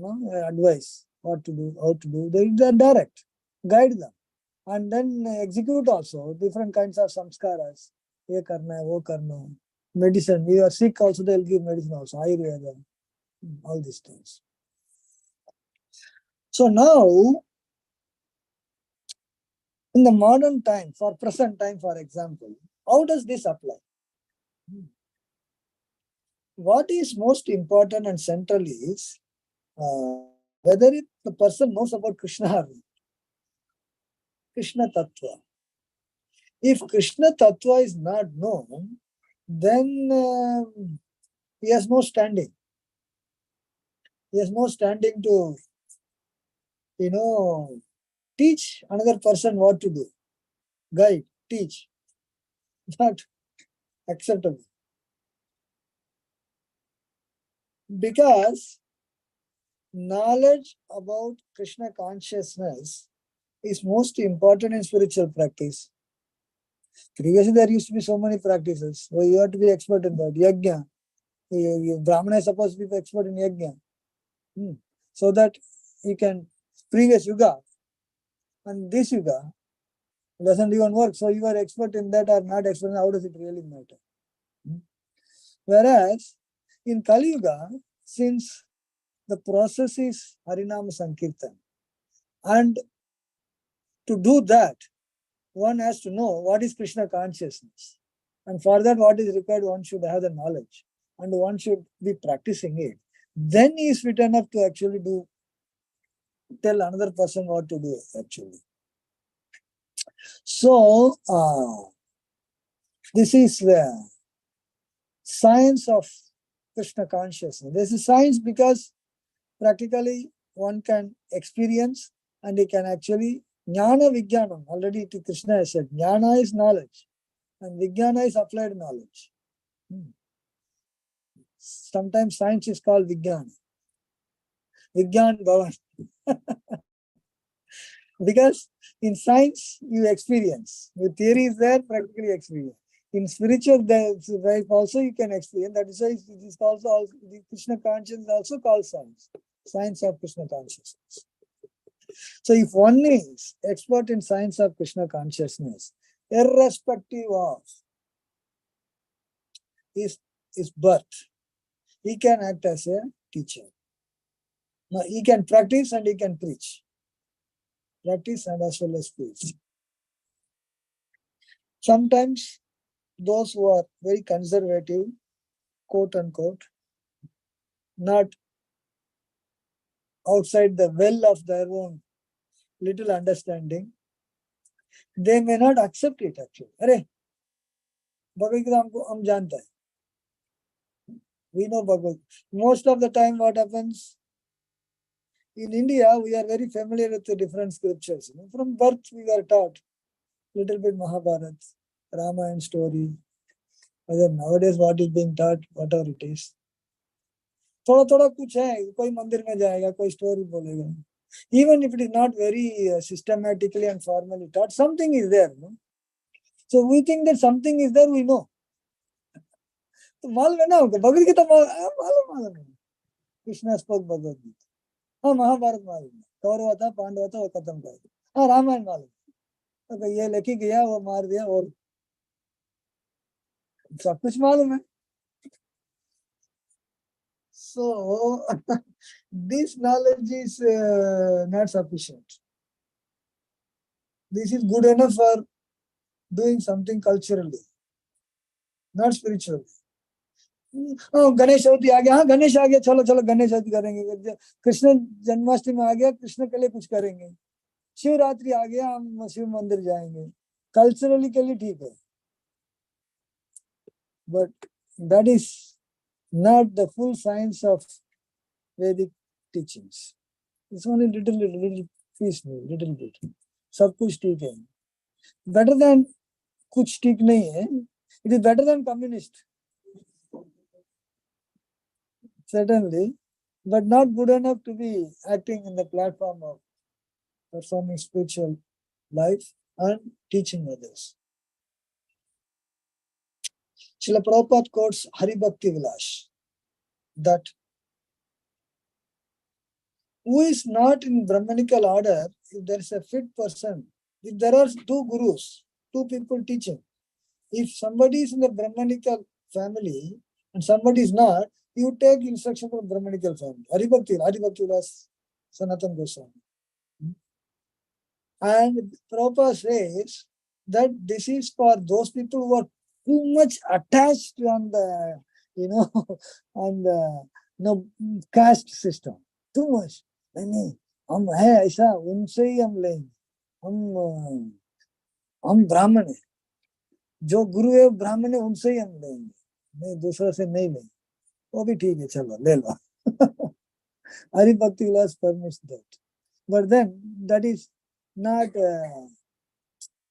advice, what to do, how to do. They are direct, guide them. And then execute also different kinds of samskaras. Ye karna, wo karna. Medicine, you are sick also, they'll give medicine also, Ayurveda, all these things. So now, in the modern time, for present time, for example, how does this apply? What is most important and central is whether the person knows about Krishna or not. Krishna Tattva. If Krishna Tattva is not known, then he has no standing. He has no standing to, teach another person what to do. Guide, teach. Not acceptable. Because knowledge about Krishna consciousness is most important in spiritual practice. Previously, there used to be so many practices. So you have to be expert in that. Yajna. Brahmana is supposed to be expert in yajna. So that you can, previous yuga and this yuga doesn't even work. So you are expert in that or not expert, how does it really matter? Whereas in Kali Yuga, since the process is Harinama Sankirtan, and to do that, one has to know what is Krishna consciousness. And for that, what is required, one should have the knowledge and one should be practicing it. Then he is fit enough to actually tell another person what to do actually. So, this is the science of Krishna consciousness. This is science because practically one can experience and he can actually, jnana vijnanam, already Krishna has said, jnana is knowledge and vijnana is applied knowledge. Sometimes science is called vijnana. Vijnan Bhavan. Because in science, you experience. Your theory is there, practically experience. In spiritual life also you can experience. That is why it is also the Krishna consciousness is also called science. Science of Krishna consciousness. So if one is expert in science of Krishna consciousness, irrespective of his birth, he can act as a teacher. Now he can practice and he can preach. Practice and as well as preach. Sometimes those who are very conservative, quote unquote, not outside the well of their own little understanding, they may not accept it actually. Arey, Bhagavad Gita hum janta hai. We know Bhagavad. Most of the time what happens, in India, we are very familiar with the different scriptures. From birth we were taught little bit Mahabharata, Ramayana story. Whether nowadays what is being taught, whatever it is. थोड़ा थोड़ा कुछ है, कोई मंदिर में जाएगा, कोई story बोलेगा, even if it is not very systematically and formally taught, something is there, no? So we think that something is there, we know. तो मालूम है ना हमको, भगवद गीता मालूम है, कृष्णा स्पोक भगवद गीता, हाँ महाभारत मालूम है, कौरव था पांडव था वो खत्म कर दिया, हाँ रामायण मालूम, तो ये लेके गया वो मार दिया, और सब कुछ मालूम है. So this knowledge is not sufficient. This is good enough for doing something culturally, not spiritually. Ganesh चौथी आ गया, हाँ गणेश आ गया, चलो चलो गणेश चौथी करेंगे, कृष्ण जन्माष्टमी आ गया, कृष्ण के लिए कुछ करेंगे, शिवरात्रि आ गया, हम शिव मंदिर जाएंगे, कल्चरली के लिए ठीक है, but that is not the full science of Vedic teachings. It's only little piece, little bit. सब कुछ ठीक है, better than कुछ ठीक नहीं है. It is better than communist, certainly, but not good enough to be acting in the platform of performing spiritual life and teaching others. Srila Prabhupada quotes Hari Bhakti Vilas that who is not in Brahmanical order, if there is a fit person, if there are two gurus, two people teaching, if somebody is in the Brahmanical family and somebody is not, you take instruction from Brahmanical family. Hari Bhakti Vilas, Sanatan Goswami. And Prabhupada says that this is for those people who are too much attached on the, on the caste system. Too much. नहीं, हम है ऐसा, उनसे ही हम लेंगे, हम ब्राह्मण है, जो गुरु है ब्राह्मण है, उनसे ही हम लेंगे, नहीं दूसरा से नहीं लेंगे, वो भी ठीक है, चलो ले लो. Hari Bhakti Vilas permits that, but then that is not a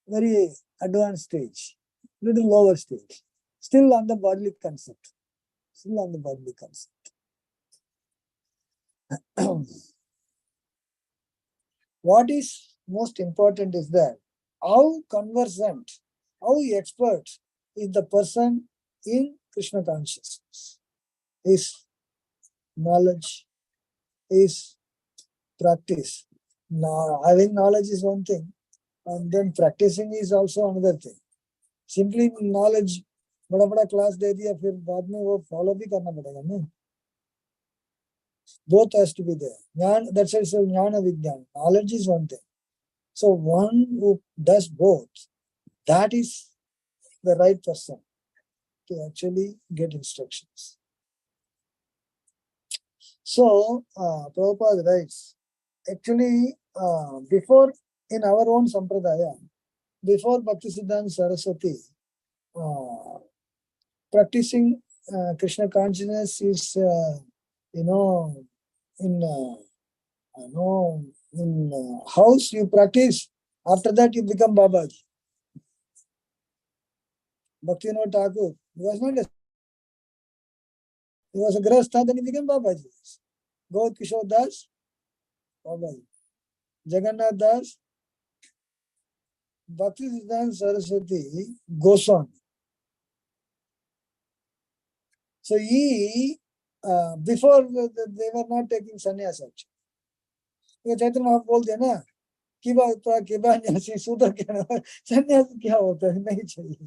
very advanced stage, little lower stage, still on the bodily concept, What is most important is that how conversant, how expert is the person in Krishna consciousness. His knowledge, his practice. Now, having knowledge is one thing, and then practicing is also another thing. Simply knowledge, बड़ा class दे दिया, फिर बाद में वो follow भी करना पड़ेगा ना. Both has to be there. Jnana, that's why it's a jnana vijnana. Knowledge is one thing. So one who does both, that is the right person to actually get instructions. So Prabhupada writes, actually before, in our own sampradaya, before Bhaktisiddhanta Saraswati, practicing Krishna consciousness is, in house you practice, after that you become Babaji. Bhaktivinoda Thakur, he was a grahastha, then he became Babaji. Gaur Kishore Das, Babaji. Jagannath Das, Bhaktisiddhanta Saraswati, Goswami. So he, before they were not taking sannyas actually. Chaitanya Mahaprabhu बोल दिया ना कि सूत्र क्या संन्यास क्या होता है, नहीं चाहिए,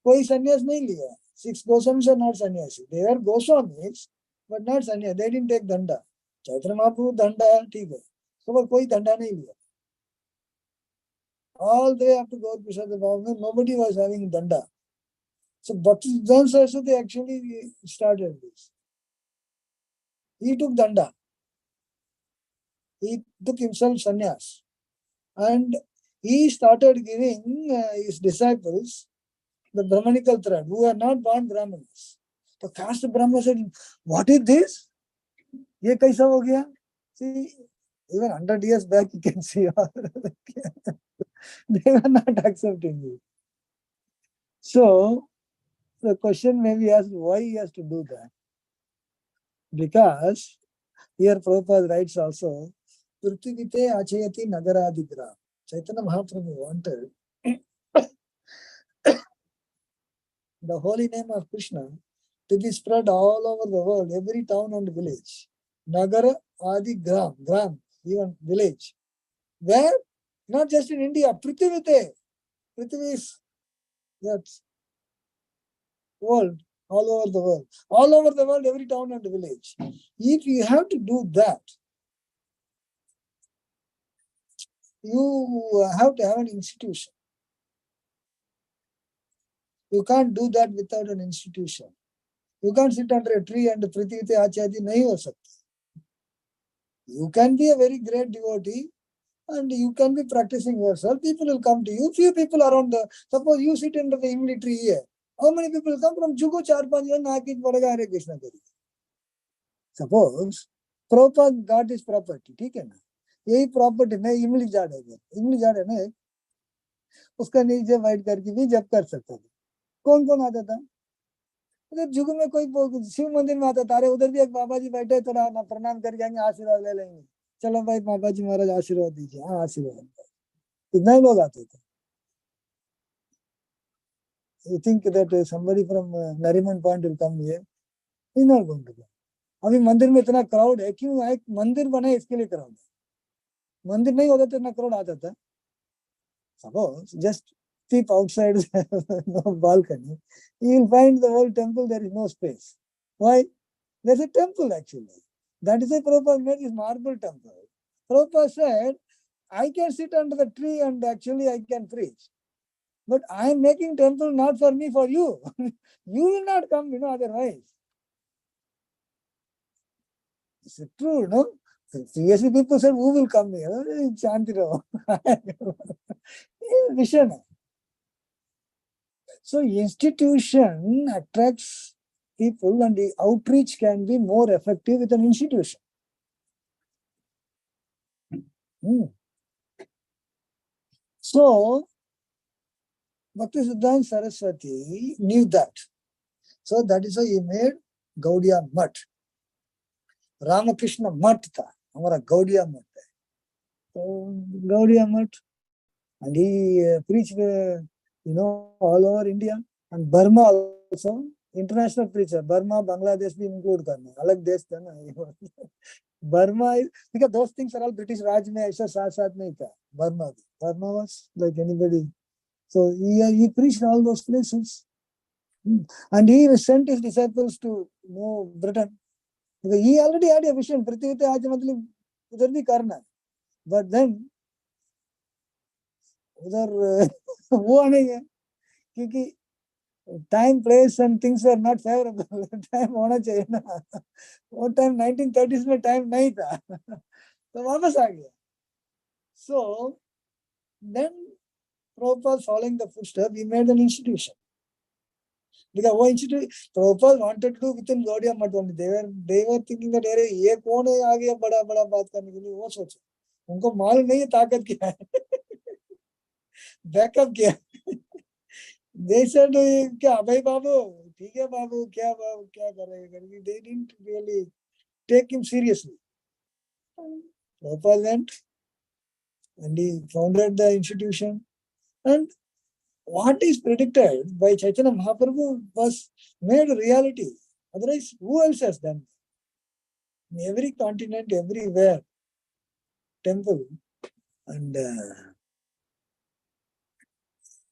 कोई संन्यास नहीं लिया. 6 Goswamis are not sannyasi. They were Goswamis, but not sannyas. They didn't take danda. Chaitanya Mahaprabhu दंडा ठीक है, तो कोई दंडा नहीं लिया. All the way up to Gaur Kishore Das, nobody was having danda. So Bhaktisiddhanta Saraswati actually started this. He took danda. He took himself sannyas, and he started giving his disciples the Brahmanical thread, who are not born Brahmanas. The caste Brahma said, "What is this? ये कैसा हो गया?" See, even 100 years back, you can see they were not accepting it. So the question may be asked, why he has to do that? Because here Prabhupada writes also, Prithivite Achayati Nagaradigra. Chaitanya Mahaprabhu wanted the holy name of Krishna to be spread all over the world, every town and village. Nagara Adi Gram, even village. Where? Not just in India, Prithivite. Prithvi is that world, all over the world. All over the world, every town and village. If you have to do that, you have to have an institution. You can't do that without an institution. You can't sit under a tree and Prithivite Acharya nahi ho sakta. You can be a very great devotee and you can be practicing yourself. People will come to you. Few people around the, suppose you sit under the imli tree here. How many people will come from Jugo 4-5 jan Nakit Vadaga Hare Krishna Kari? Suppose Prabhupada got his property, ठीक है ना? यही property में इमली झाड़ है ना, उसका नीचे वाइट करके भी जब कर सकता था. कौन आता था? उधर जुग में कोई शिव मंदिर में आता था, अरे उधर भी एक बाबा जी बैठे, थोड़ा ना प्रणाम करके आएंगे, आशीर्वाद ले लेंगे. चलो भाई बाबा जी महाराज आशीर्वाद दीजिए. हाँ आशीर्वाद. इतना ही लोग आते थे. You think that somebody from Nariman Point will come here? He's not going to come. अभी मंदिर में इतना क्राउड है, क्यों है? मंदिर बने इसके लिए क्राउड है. मंदिर नहीं होता तो इतना क्राउड आता था. Suppose just keep outside no balcony, you will find the whole temple there is no space. Why? There's a temple actually. That is why Prabhupada made this marble temple. Prabhupada said, I can sit under the tree and actually I can preach. But I am making temple not for me, for you. You will not come, otherwise. It's true, no? Seriously, people said, who will come here? Chantiro. Vision. So institution attracts people and the outreach can be more effective with an institution. So, Bhaktisiddhanta Saraswati knew that. So that is why he made Gaudiya Math. Ramakrishna Math tha, hamara Gaudiya Math hai. So Gaudiya Math, and he preached, all over India and Burma also. International preacher, Burma, Bangladesh bhi include karna. Alag desh tha na. Burma is, because those things are all British Raj mein aisa saath nahi tha. Burma was like anybody. So he preached all those places. And he sent his disciples to Britain. Because he already had a vision. Prithivite aaj matlab udhar bhi karna. But then udhar wo nahi hai. Kyunki time, place and things were not favorable. Time hona chahiye na. One time 1930s mein time nahi tha. So wapas aa gaya. So then Prabhupada, following the footsteps, he made an institution. Because वो institute, Prabhupada wanted to do within Gaudiya Math only. They were thinking that अरे ये कौन है आ गया बड़ा बात करने के लिए, वो सोचे. उनको मालूम नहीं है ताकत क्या है. Backup क्या है. They said क्या भाई बाबू, ठीक है बाबू, क्या कर रहे हैं. They didn't really take him seriously. Prabhupada went and he founded the institution. And what is predicted by Chaitanya Mahaprabhu was made reality. Otherwise, who else has done? In every continent, everywhere, temple and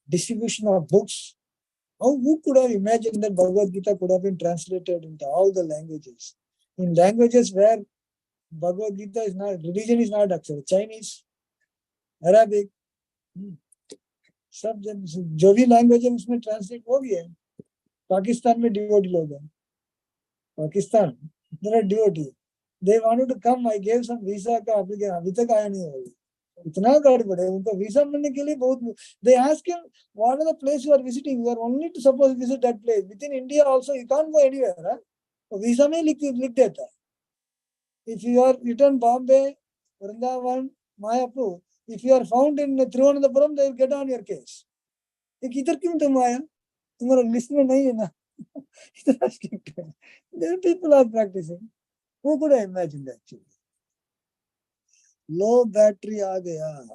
distribution of books. Who could have imagined that Bhagavad Gita could have been translated into all the languages? In languages where Bhagavad Gita is not, religion is not accepted. Chinese, Arabic, सब जो भी language है उसमें translate हो गया है. पाकिस्तान में devotee लोग हैं. Pakistan there are devotee. They wanted to come. I gave some visa का एप्लीकेशन, अभी तक आया नहीं है. इतना गड़बड़ है उनको वीजा मिलने के लिए बहुत. They ask him, what are the place you are visiting? You are only to suppose visit that place. Within India also you can't go anywhere. Huh? तो वीजा में लिख देता है. If you are written Bombay, Vrindavan, Mayapur, if you are found in Thiruvananthapuram, they will get on your case. इधर क्यों तुम आया? तुम्हारा लिस्ट में नहीं है ना. इतना स्ट्रिक्ट है. There people are practicing. Who could have imagined actually? Low battery aa gaya.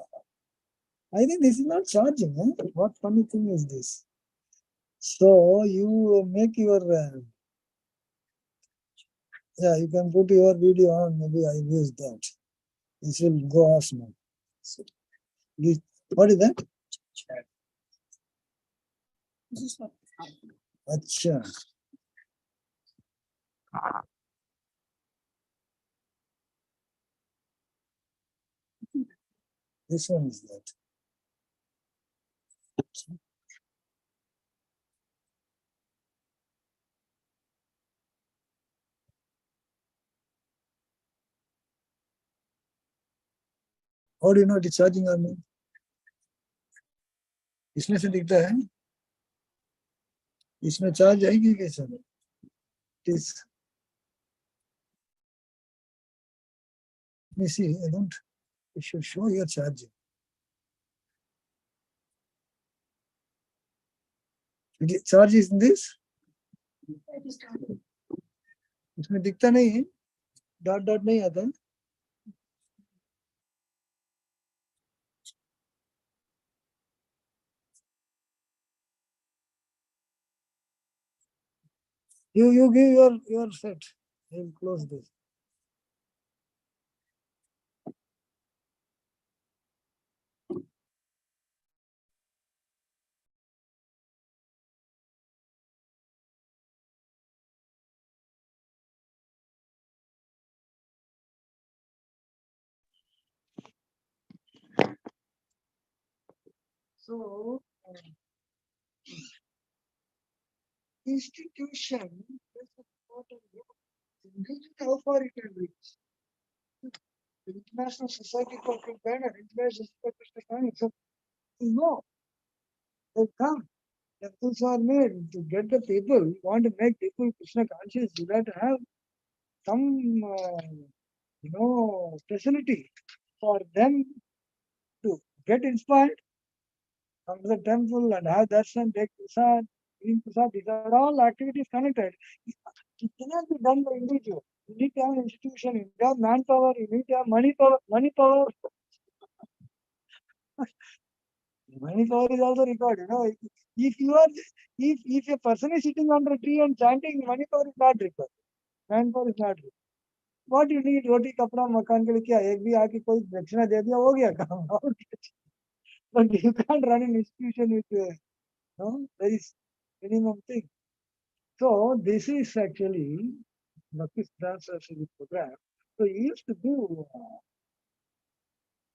I think this is not charging. Huh? What funny thing is this? So you make your yeah, you can put your video on. Maybe I use that. This will go off now. So, what is that? This is what. Acha. This one is that. How do you know it is charging or not? इसमें से दिखता है इसमें charge आएगी कैसे? It is. Let me see. I don't. It should show your charging. Charge is in this. इसमें दिखता नहीं है. डॉट डॉट नहीं आता. You give your set. I will close this. So institution is important. Imagine how far it can reach. The International Society for Companion, International Society for Companion. No, they come. Temples are made to get the people, want to make people Krishna conscious. You got to have some, facility for them to get inspired, come to the temple and have darshan, take prasad, eat prasad. These are all activities connected. It cannot be done by individual. You need to have an institution, you need to have manpower, you need to have money power. Money power is also required. If you are, if a person is sitting under a tree and chanting, money power is not required. Manpower is not required. What you need, roti, kapda, makan के लिए क्या? एक भी आके कोई दक्षिणा दे दिया हो गया काम. But you can't run an institution with there is minimum thing. So this is actually Bhakti Siddhanta Saraswati program. So he used to do.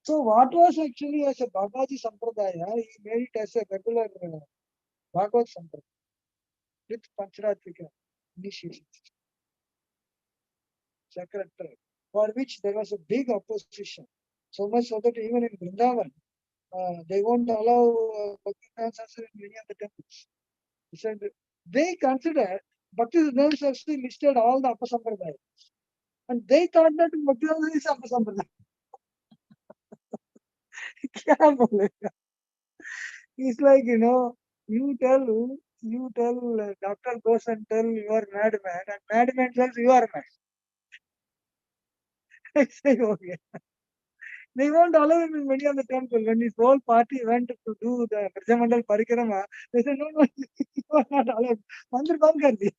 So what was actually as a Babaji Sampradaya, he made it as a regular Bhagavad Sampradaya with Pancharatrika initiation, sacred track, for which there was a big opposition. So much so that even in Vrindavan, they won't allow Bhakti Siddhanta Saraswati in many of the temples. He said they consider Bhakti Siddhanta Saraswati listed all the Apasampradayas. And they thought that Bhakti Siddhanta is Apasampradaya. क्या बोलेगा? It's like, you tell doctor goes and tell you are madman, and madman says you are mad. I say, okay. They won't allow him in many of the temple. When his whole party went to do the Brajamandal Parikrama, they said, no, you are not allowed. Mandir band kar diya.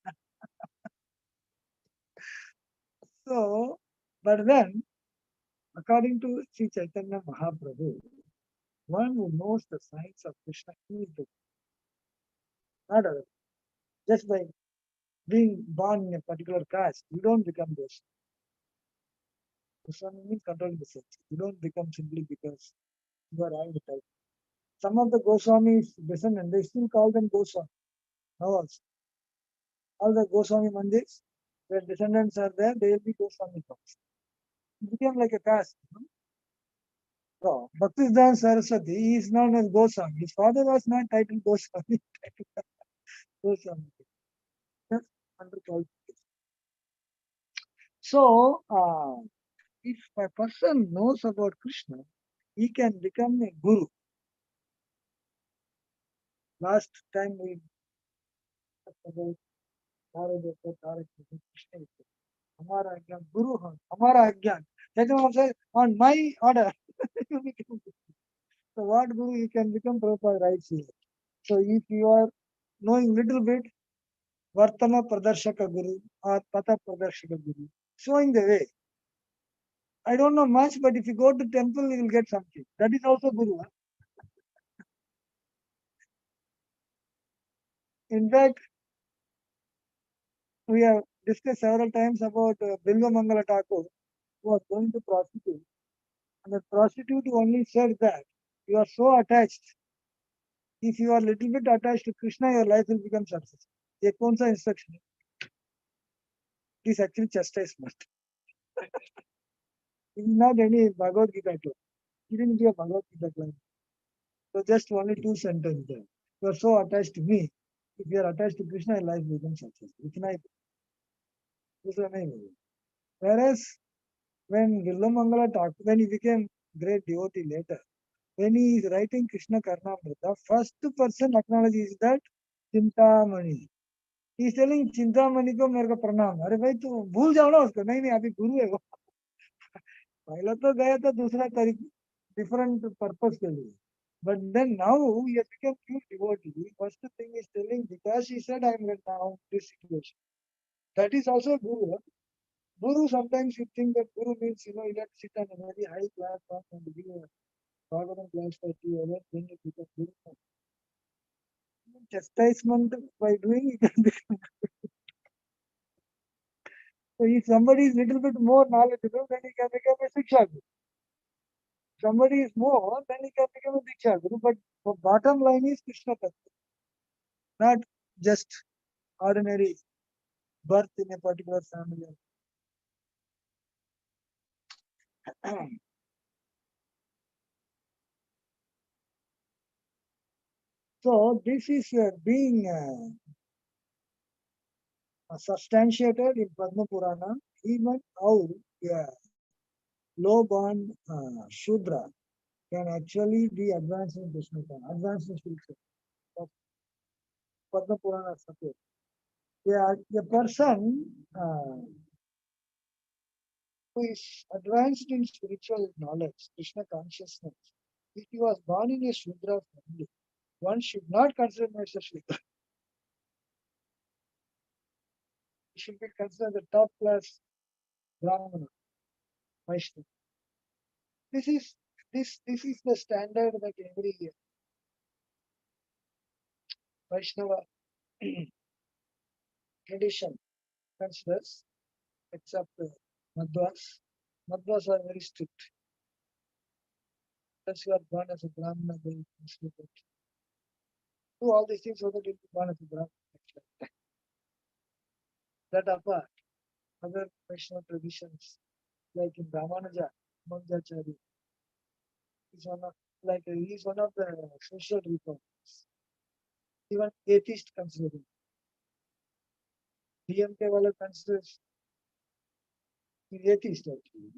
So, but then, according to Sri Chaitanya Mahaprabhu, one who knows the science of Krishna is the not other. Just by being born in a particular caste, you don't become this. Goswami means controlling the sense. You don't become simply because you are having the type. Some of the Goswami's descendants, they still call them Goswami. Now also. All the Goswami mandirs, their descendants are there, they will be Goswami also. It became like a caste. So, Bhaktisiddhanta Saraswati, he is known as Goswami. His father was not titled Goswami. Goswami. That's under qualification. So, if a person knows about Krishna, he can become a guru. Last time we talked about Krishna. Hamara Agyan, Guru, Hamara Agyan. Chaitanya says, on my order. You become Guru. So what Guru you can become, Prabhupada writes here. So if you are knowing little bit, Vartama Pradarshaka Guru or Pata Pradarshaka Guru, showing the way. I don't know much, but if you go to temple, you will get something. That is also Guru. In fact, we have discussed several times about Bilva Mangala Thakur, who was going to prostitute. And the prostitute only said that you are so attached. If you are little bit attached to Krishna, your life will become successful. ये कौन सा instruction है? It is actually chastisement. It is not any Bhagavad Gita class. He didn't give a Bhagavad Gita class. So just only two sentences there. You are so attached to me. If you are attached to Krishna, your life becomes successful. इतना ही दूसरा नहीं होगा. Whereas when Villamangala Thakur, when he became great devotee later, when he is writing Krishna Karnamrita, first person acknowledges that Chintamani. He is telling Chintamani को मेरे को प्रणाम. अरे भाई तू भूल जाओ ना उसको. नहीं नहीं अभी गुरु है वो. पहला तो गया था दूसरा तरीके different purpose के लिए. But then now he has become pure devotee. First thing is telling because he said I am now in this situation. That is also Guru. Guru sometimes you think that Guru means you have to sit on a very high platform and give a Bhagavatam class for 2 hours, then you become Guru. Chastisement by doing you can become. So if somebody is little bit more knowledgeable, then he can become a Siksha Guru. Somebody is more, then he can become a Diksha Guru. But the bottom line is Krishna Tattva, not just ordinary birth in a particular family. So this is being substantiated in Padma Purana, even how low-born Shudra can actually be advanced in Krishna Consciousness, advanced in Shilksha. Padma Purana support. Yeah, a person who is advanced in spiritual knowledge, Krishna consciousness, if he was born in a Shudra family, one should not consider him as a Shudra. He should be considered the top class Brahmana, Vaishnava. This is the standard that every Vaishnava tradition considers, except Madhvas. Madhvas are very strict. Once you are born as a Brahmana, they consider that. Do all these things so that you be born as a Brahmana. That apart, other Vaishnava traditions, like in Ramanuja, Manjacharya, is one of he is one of the social reformers. Even atheist consider him. DMK wala considers he is atheist actually.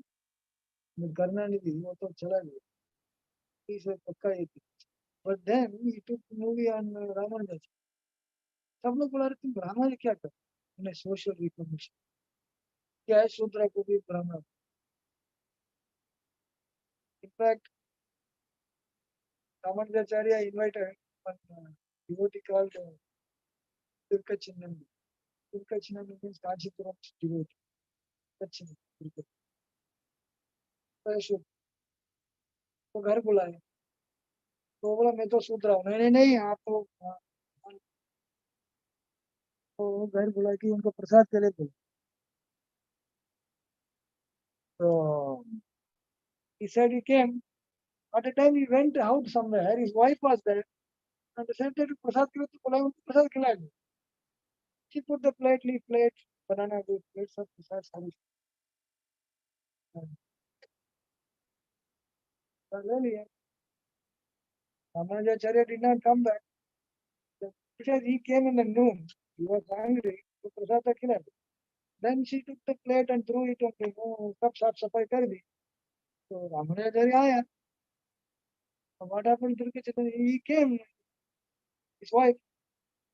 But Karnanidhi, वो तो चला गया. He is a पक्का atheist. But then he took the movie on Ramanuja. सब लोग बोला रहे तुम ब्राह्मण क्या कर? उन्हें social reformation. क्या है शूद्र को भी ब्राह्मण? In fact, Ramanujacharya invited one devotee called Tirkachinandi. Tirkachinandi means Kanchipuram devotee. Tirkachinandi. तो घर बुलाए तो बोला मैं तो सूत्र हूँ नहीं नहीं आप तो घर बुला के उनको प्रसाद के लिए बोला तो he said he came at the time he went out somewhere his wife was there and the same time प्रसाद के लिए तो बोला उनको प्रसाद खिलाया she put the leaf plate banana leaf plates of prasad service and really Ramanujacharya did not come back because he came in the noon he was hungry तो प्रसाद तो खिलाया then she took the plate and threw it on सब साफ सफाई कर दी तो Ramanujacharya आया what happened to Tirkachinandi? He came, his wife,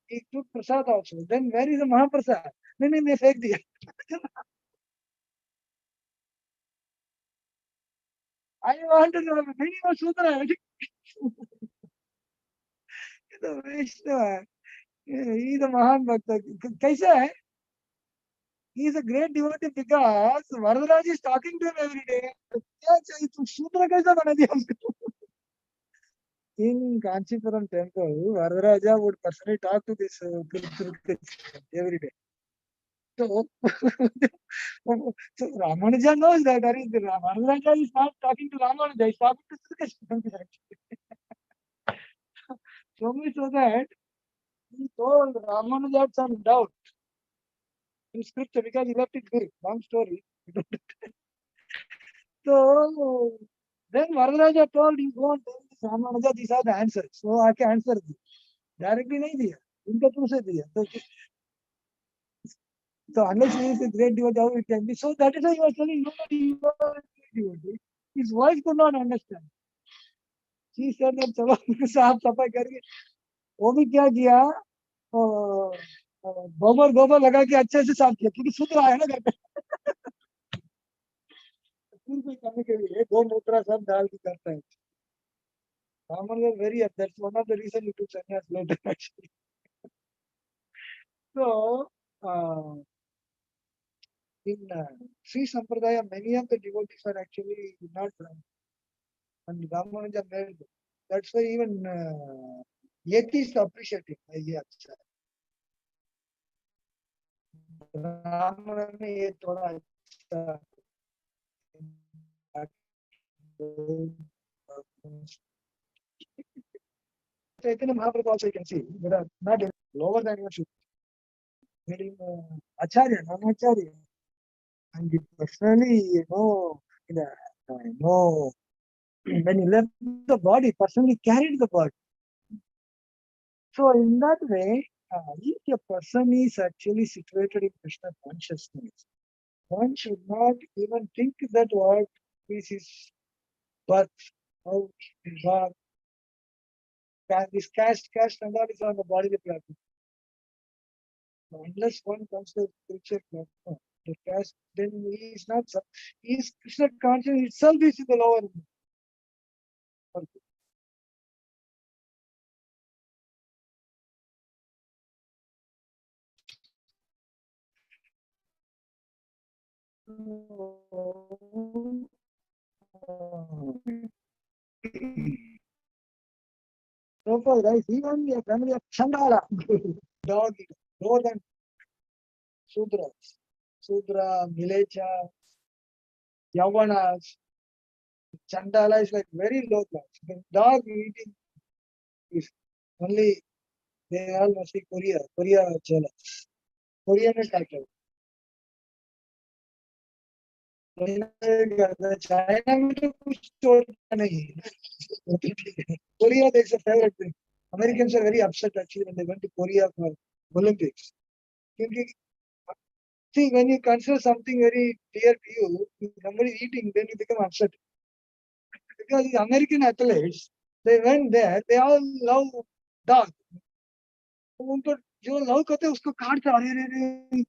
he took prasad also. Then where is the Mahaprasad? नहीं नहीं मैं फेंक दिया I want to know the meaning of Sudra. The Vaishnava, he is a Mahan Bhakta. Kaisa hai? He is a great devotee because Varadaraj is talking to him every day. क्या चाहिए तुम शूद्र कैसा बना दिया हमको? In Kanchipuram temple, Varadaraja would personally talk to this every day. So, so Ramanuja knows that Varadaraja is not talking to Ramanuja, he's talking to Srikeshwar. So much so that he told Ramanuja some doubt in scripture because he left it big, long story. So then Varadaraja told him, go and tell this Ramanuja, these are the answers. So I can answer this. Directly नहीं दिया, इनका through से दिया. So unless he is a great devotee, how it can be? So that is why he was telling you that he was a great devotee. His wife could not understand. She said that चलो साफ सफाई करके वो भी क्या किया गोबर गोबर लगा के अच्छे से साफ किया क्योंकि शुद्ध आया ना घर पे फिर करने के लिए गोमूत्र सब डाल के करता है. Raman was very upset. That's one of the reasons he took sannyas later actually. So in Sri Sampradaya, many of the devotees are actually not Brahmin. And Ramanuja made them. That's why even atheists appreciate it. Yeah, Brahman ने ये थोड़ा अच्छा Chaitanya Mahaprabhu also you can see there are not lower than your should. Meaning Acharya, non-Acharya. And personally, when he left the body, personally carried the body. So in that way, if a person is actually situated in Krishna consciousness, one should not even think that what is his birth, how his birth, this caste and all is on the bodily platform. Unless one comes to the spiritual platform, the caste, then he is not, he is Krishna consciousness itself is in the lower. So far, guys, even a family of Chandala, dog, lower than Sudras, Sudra, Milecha, Yavanas, Chandala is like very low class. The dog eating is only, they all must be Korea Chola. Korean is title. China में तो कुछ छोड़ता नहीं. Korea, there's a favorite thing. Americans are very upset actually when they went to Korea for Olympics. See, when you consider something very dear to you, if somebody is eating, then you become upset. Because the American athletes, they went there, they all love dog. उनको जो love करते हैं उसको काटते हैं. अरे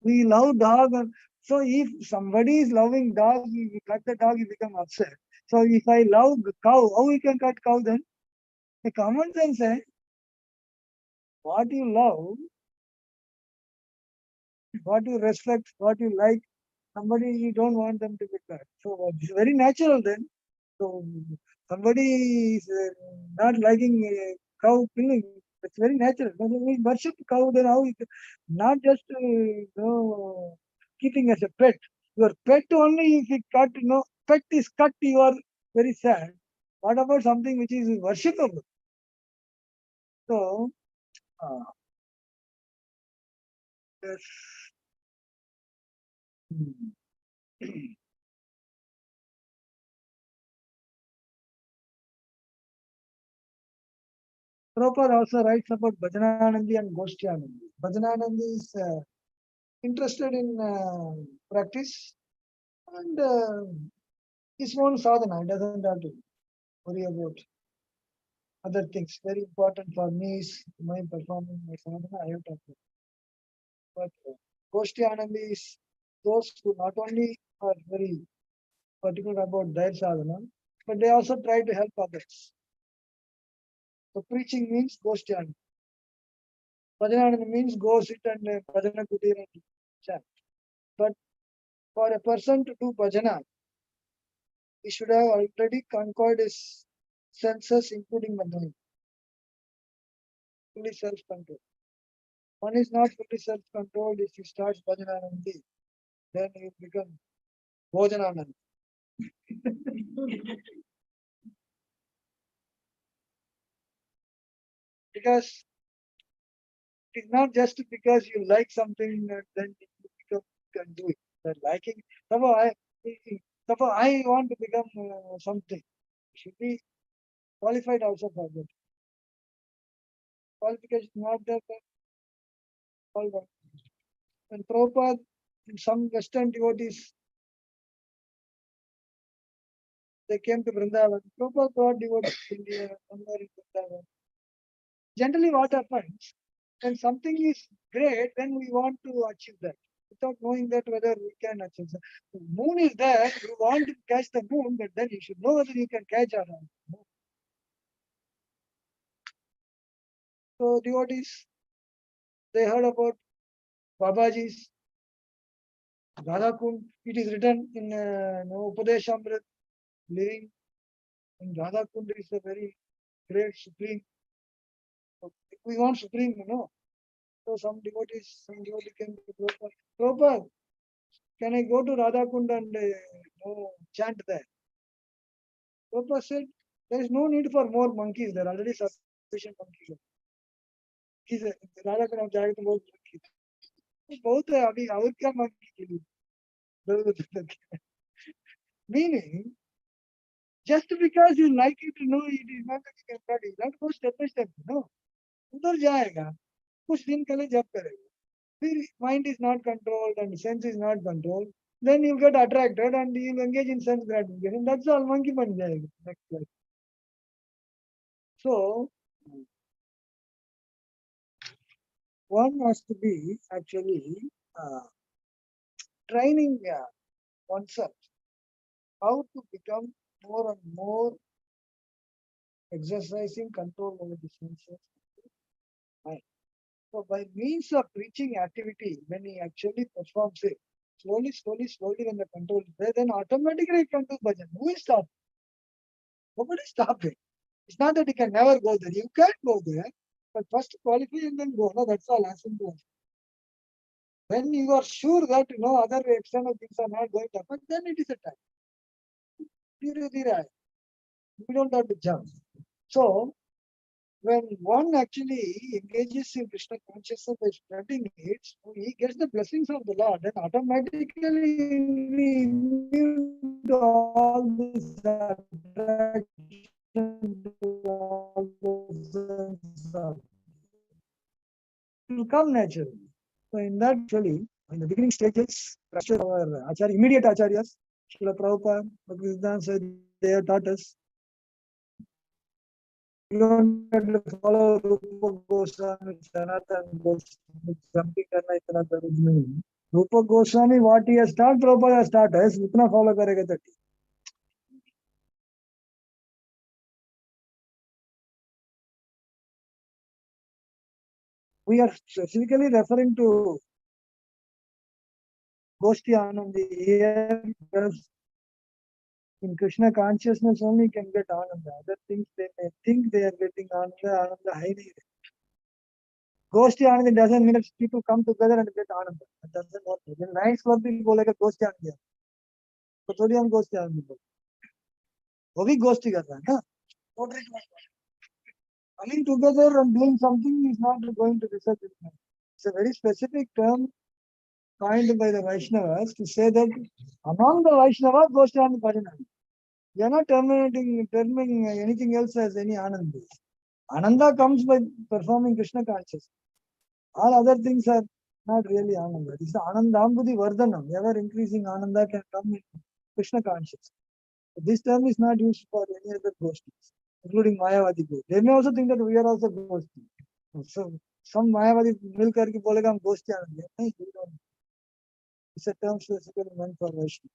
we love dog. So if somebody is loving dog, you cut the dog, you become upset. So if I love cow, how we can cut cow then? The common sense is what you love, what you respect, what you like, somebody you don't want them to be cut. So it's very natural then. So somebody is not liking cow killing. It's very natural. When we worship cow, then how not just keeping as a pet. Your pet only if it cut, pet is cut, you are very sad. What about something which is worshipable? So yes. Prabhupada also writes about Bhajananandi and Goshtyanandi. Bhajananandi is interested in practice and his own sadhana. He doesn't have to worry about other things. Very important for me is my performing my sadhana. I have to do. But Goshtyanandi is those who not only are very particular about their sadhana, but they also try to help others. So preaching means Goshtyan. Bhajanananda means go sit and bhajana kutir and chant. But for a person to do bhajana, he should have already conquered his senses, including the mind. Fully self-control. One is not fully self-controlled. If he starts bhajananandi, then he will become bhojananand. Because it's not just because you like something then you can do it. But liking, suppose I want to become something. Should be qualified also for that. Qualification not there. All right. And Prabhupada, some Western devotees, they came to Vrindavan. Prabhupada brought devotees to India, somewhere in Vrindavan. Generally, what happens, when something is great, then we want to achieve that without knowing that whether we can achieve that. The moon is there, you want to catch the moon, but then you should know whether you can catch or not. So devotees, they heard about Babaji's Radhakund. It is written in Upadeshamrit, living in Radhakund is a very great supreme. If we want supreme, So some devotee came to Prabhupada. Prabhupada, can I go to Radhakund and chant there? Prabhupada said, there is no need for more monkeys. There are already sufficient monkeys. He said, Radhakund of जाएगा तो बहुत monkeys. बहुत है अभी और क्या monkey के लिए? Meaning, just because you like it, it is not that you can study. Not go step by step. उधर जाएगा. कुछ दिन के लिए जप करेगा. If mind is not controlled and sense is not controlled, then you get attracted and you will engage in sense gratification. That's all, monkey ban jayega. Next slide. So, one has to be actually training oneself how to become more and more exercising control over the senses. Mind. So, by means of preaching activity, when he actually performs it, slowly, when the control is there, then automatically he can do bhajan. Who is stopping? Nobody is stopping. It's not that you can never go there. You can go there, but first qualify and then go. No, that's all. As simple as. When you are sure that other external things are not going to affect, then it is a time. We don't have to jump. So, when one actually engages in Krishna consciousness by studying it, he gets the blessings of the Lord, then automatically he immune to all this attraction to all those it will come naturally. So in that actually, in the beginning stages, our immediate acharyas, Srila Prabhupada, Bhaktivedanta said they have taught us. You don't have to follow Rupa Goswami, Sanatana Goswami, something like Rupa Goswami, what he has taught, Prabhupada has taught us, utna follow karega that. We are specifically referring to Goshti Anandi here because in Krishna consciousness only you can get Ananda. Other things they may think they are getting Ananda hai nahi. Goshti Ananda doesn't mean that people come together and get Ananda. That doesn't work. Then nice club भी बोलेगा Goshti Ananda. तो थोड़ी हम Goshti Ananda बोलेंगे. वो भी Goshti कर रहा है ना. Coming together and doing something is not going to result in that. It's a very specific term coined by the Vaishnavas to say that among the Vaishnavas, Goshti Ananda Bhajana. We are not terming anything else as any Ananda. Ananda comes by performing Krishna consciousness. All other things are not really Ananda. This is Anandambudhi Vardhanam. Ever increasing Ananda can come in Krishna consciousness. This term is not used for any other ghosts, including Mayavadi ghost. They may also think that we are also ghosts. So some Mayavadi will karke bolega hum ghost Ananda. It's a term specifically meant for Vaishnava.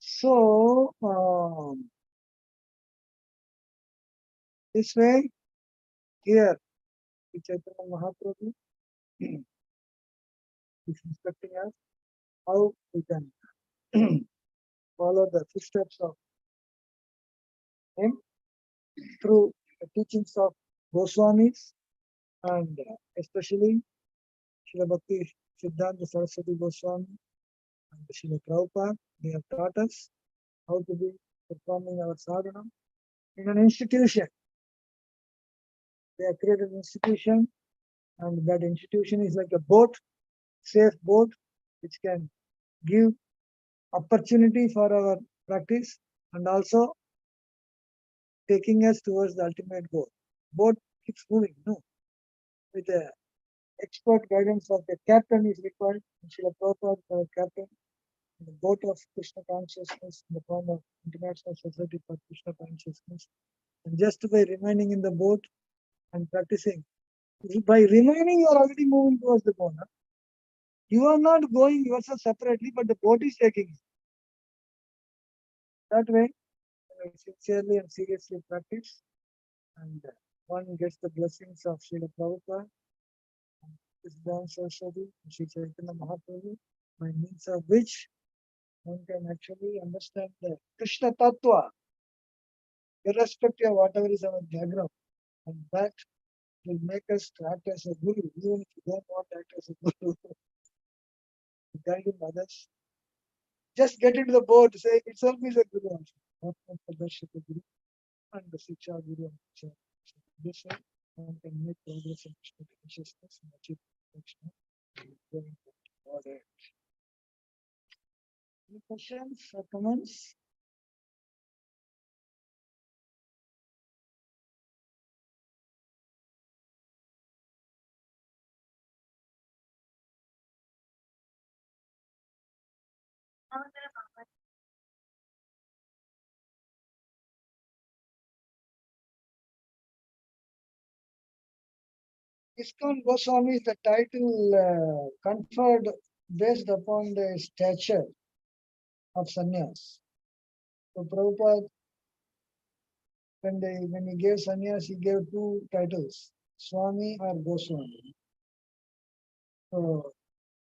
So, this way, here, Chaitanya Mahaprabhu is instructing us how we can follow the footsteps of him through the teachings of Goswamis and especially Srila Bhakti Siddhanta Saraswati Goswami and Srila Prabhupada. They have taught us how to be performing our sadhana in an institution. They have created an institution, and that institution is like a boat, safe boat, which can give opportunity for our practice and also taking us towards the ultimate goal. Boat keeps moving, no? With the expert guidance of the captain is required. Srila Prabhupada, our captain, the boat of Krishna consciousness in the form of International Society for Krishna Consciousness. And just by remaining in the boat and practicing, by remaining, you are already moving towards the goal. Huh? You are not going yourself separately, but the boat is taking you. That way, sincerely and seriously practice, and one gets the blessings of Srila Prabhupada, Siddhanta Saraswati, Sri Chaitanya Mahaprabhu, by means of which one can actually understand the Krishna Tattva, irrespective of whatever is our background. And that will make us to act as a guru, even if you don't want to act as a guru, guiding others. Just get into the boat, say itself is a guru also. Not Pradarshita Guru and the Siksha Guru and Siksha. This way, one can make progress in Krishna consciousness and achieve perfection. Going forward. Any questions or comments? ISKCON Goswami is the title conferred based upon the stature of sannyas. So Prabhupada, when he gave sannyas, he gave two titles, Swami or Goswami. So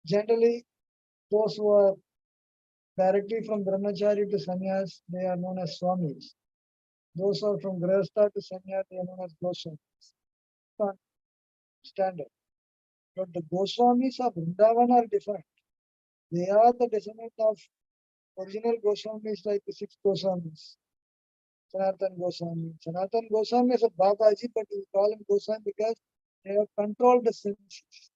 generally, those who are directly from brahmachari to sannyas, they are known as Swamis. Those who are from grihastha to sannyas, they are known as Goswamis. Standard. But the Goswamis of Vrindavan are different. They are the descendant of original Goswamis like the six Goswamis. Sanatan Goswami. Sanatan Goswami is a Babaji, but we call him Goswami because they have controlled the senses.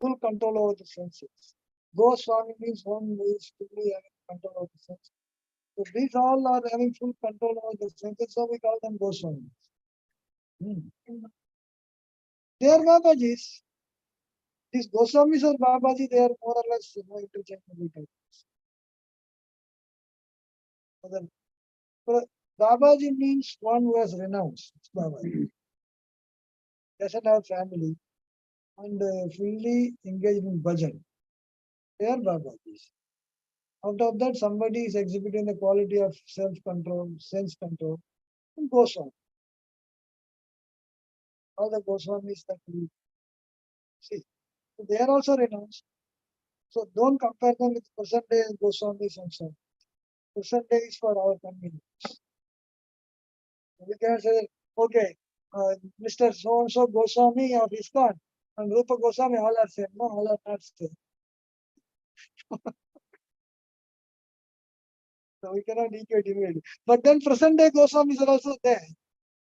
Full control over the senses. Goswami means one who is fully having control over the senses. So these all are having full control over the senses, so we call them Goswamis. They are Babajis. These Goswamis or Babaji, they are more or less interchangeable types. So Babaji means one who has renounced. It's Babaji. Doesn't have family and fully engaged in bhajan. They are Babajis. Out of that, somebody is exhibiting the quality of self-control, sense control, and goes on. All the Goswamis that we see. So they are also renounced. So don't compare them with present day Goswamis and so on. Present day is for our convenience. We can say, okay, Mr. So-and-so Goswami of ISKCON and Rupa Goswami all are same. No, all are not same. So we cannot equate immediately. But then present day Goswamis are also there.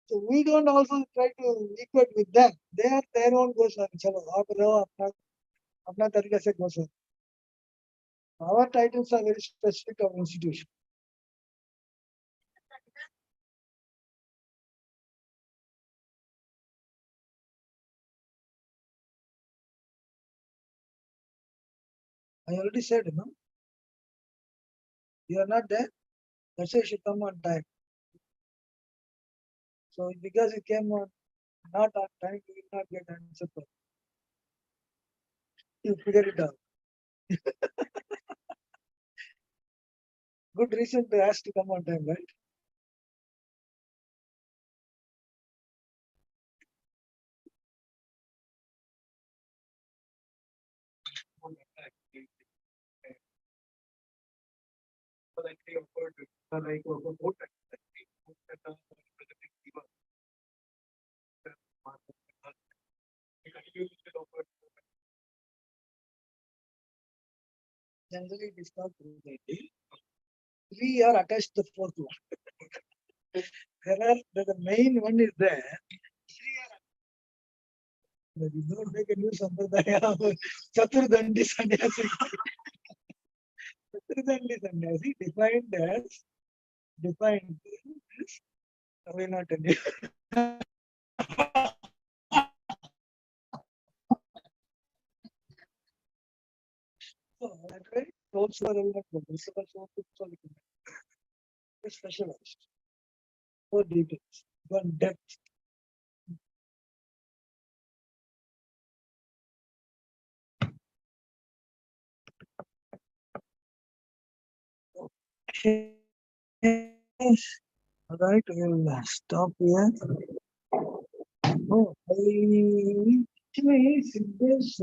So we don't also try to equate with them. They are their own Goswami. Chalo, aap raho, apna tarika se Goswami. Our titles are very specific of institution. I already said, no? You are not there. That's why you should come on time. So because you came on not on time, you will not get answer. You figure it out. Good reason to ask to come on time, right? Generally, it is not true that three are attached to the fourth one. The main one is there. There is no make a new sampradaya of Chaturdandi sannyasi. Chaturdandi sannyasi defined as I will not tell you. So that way, also are not specialized. For details, one depth. Okay. All right, we'll stop here. Oh, actually, Siddesh,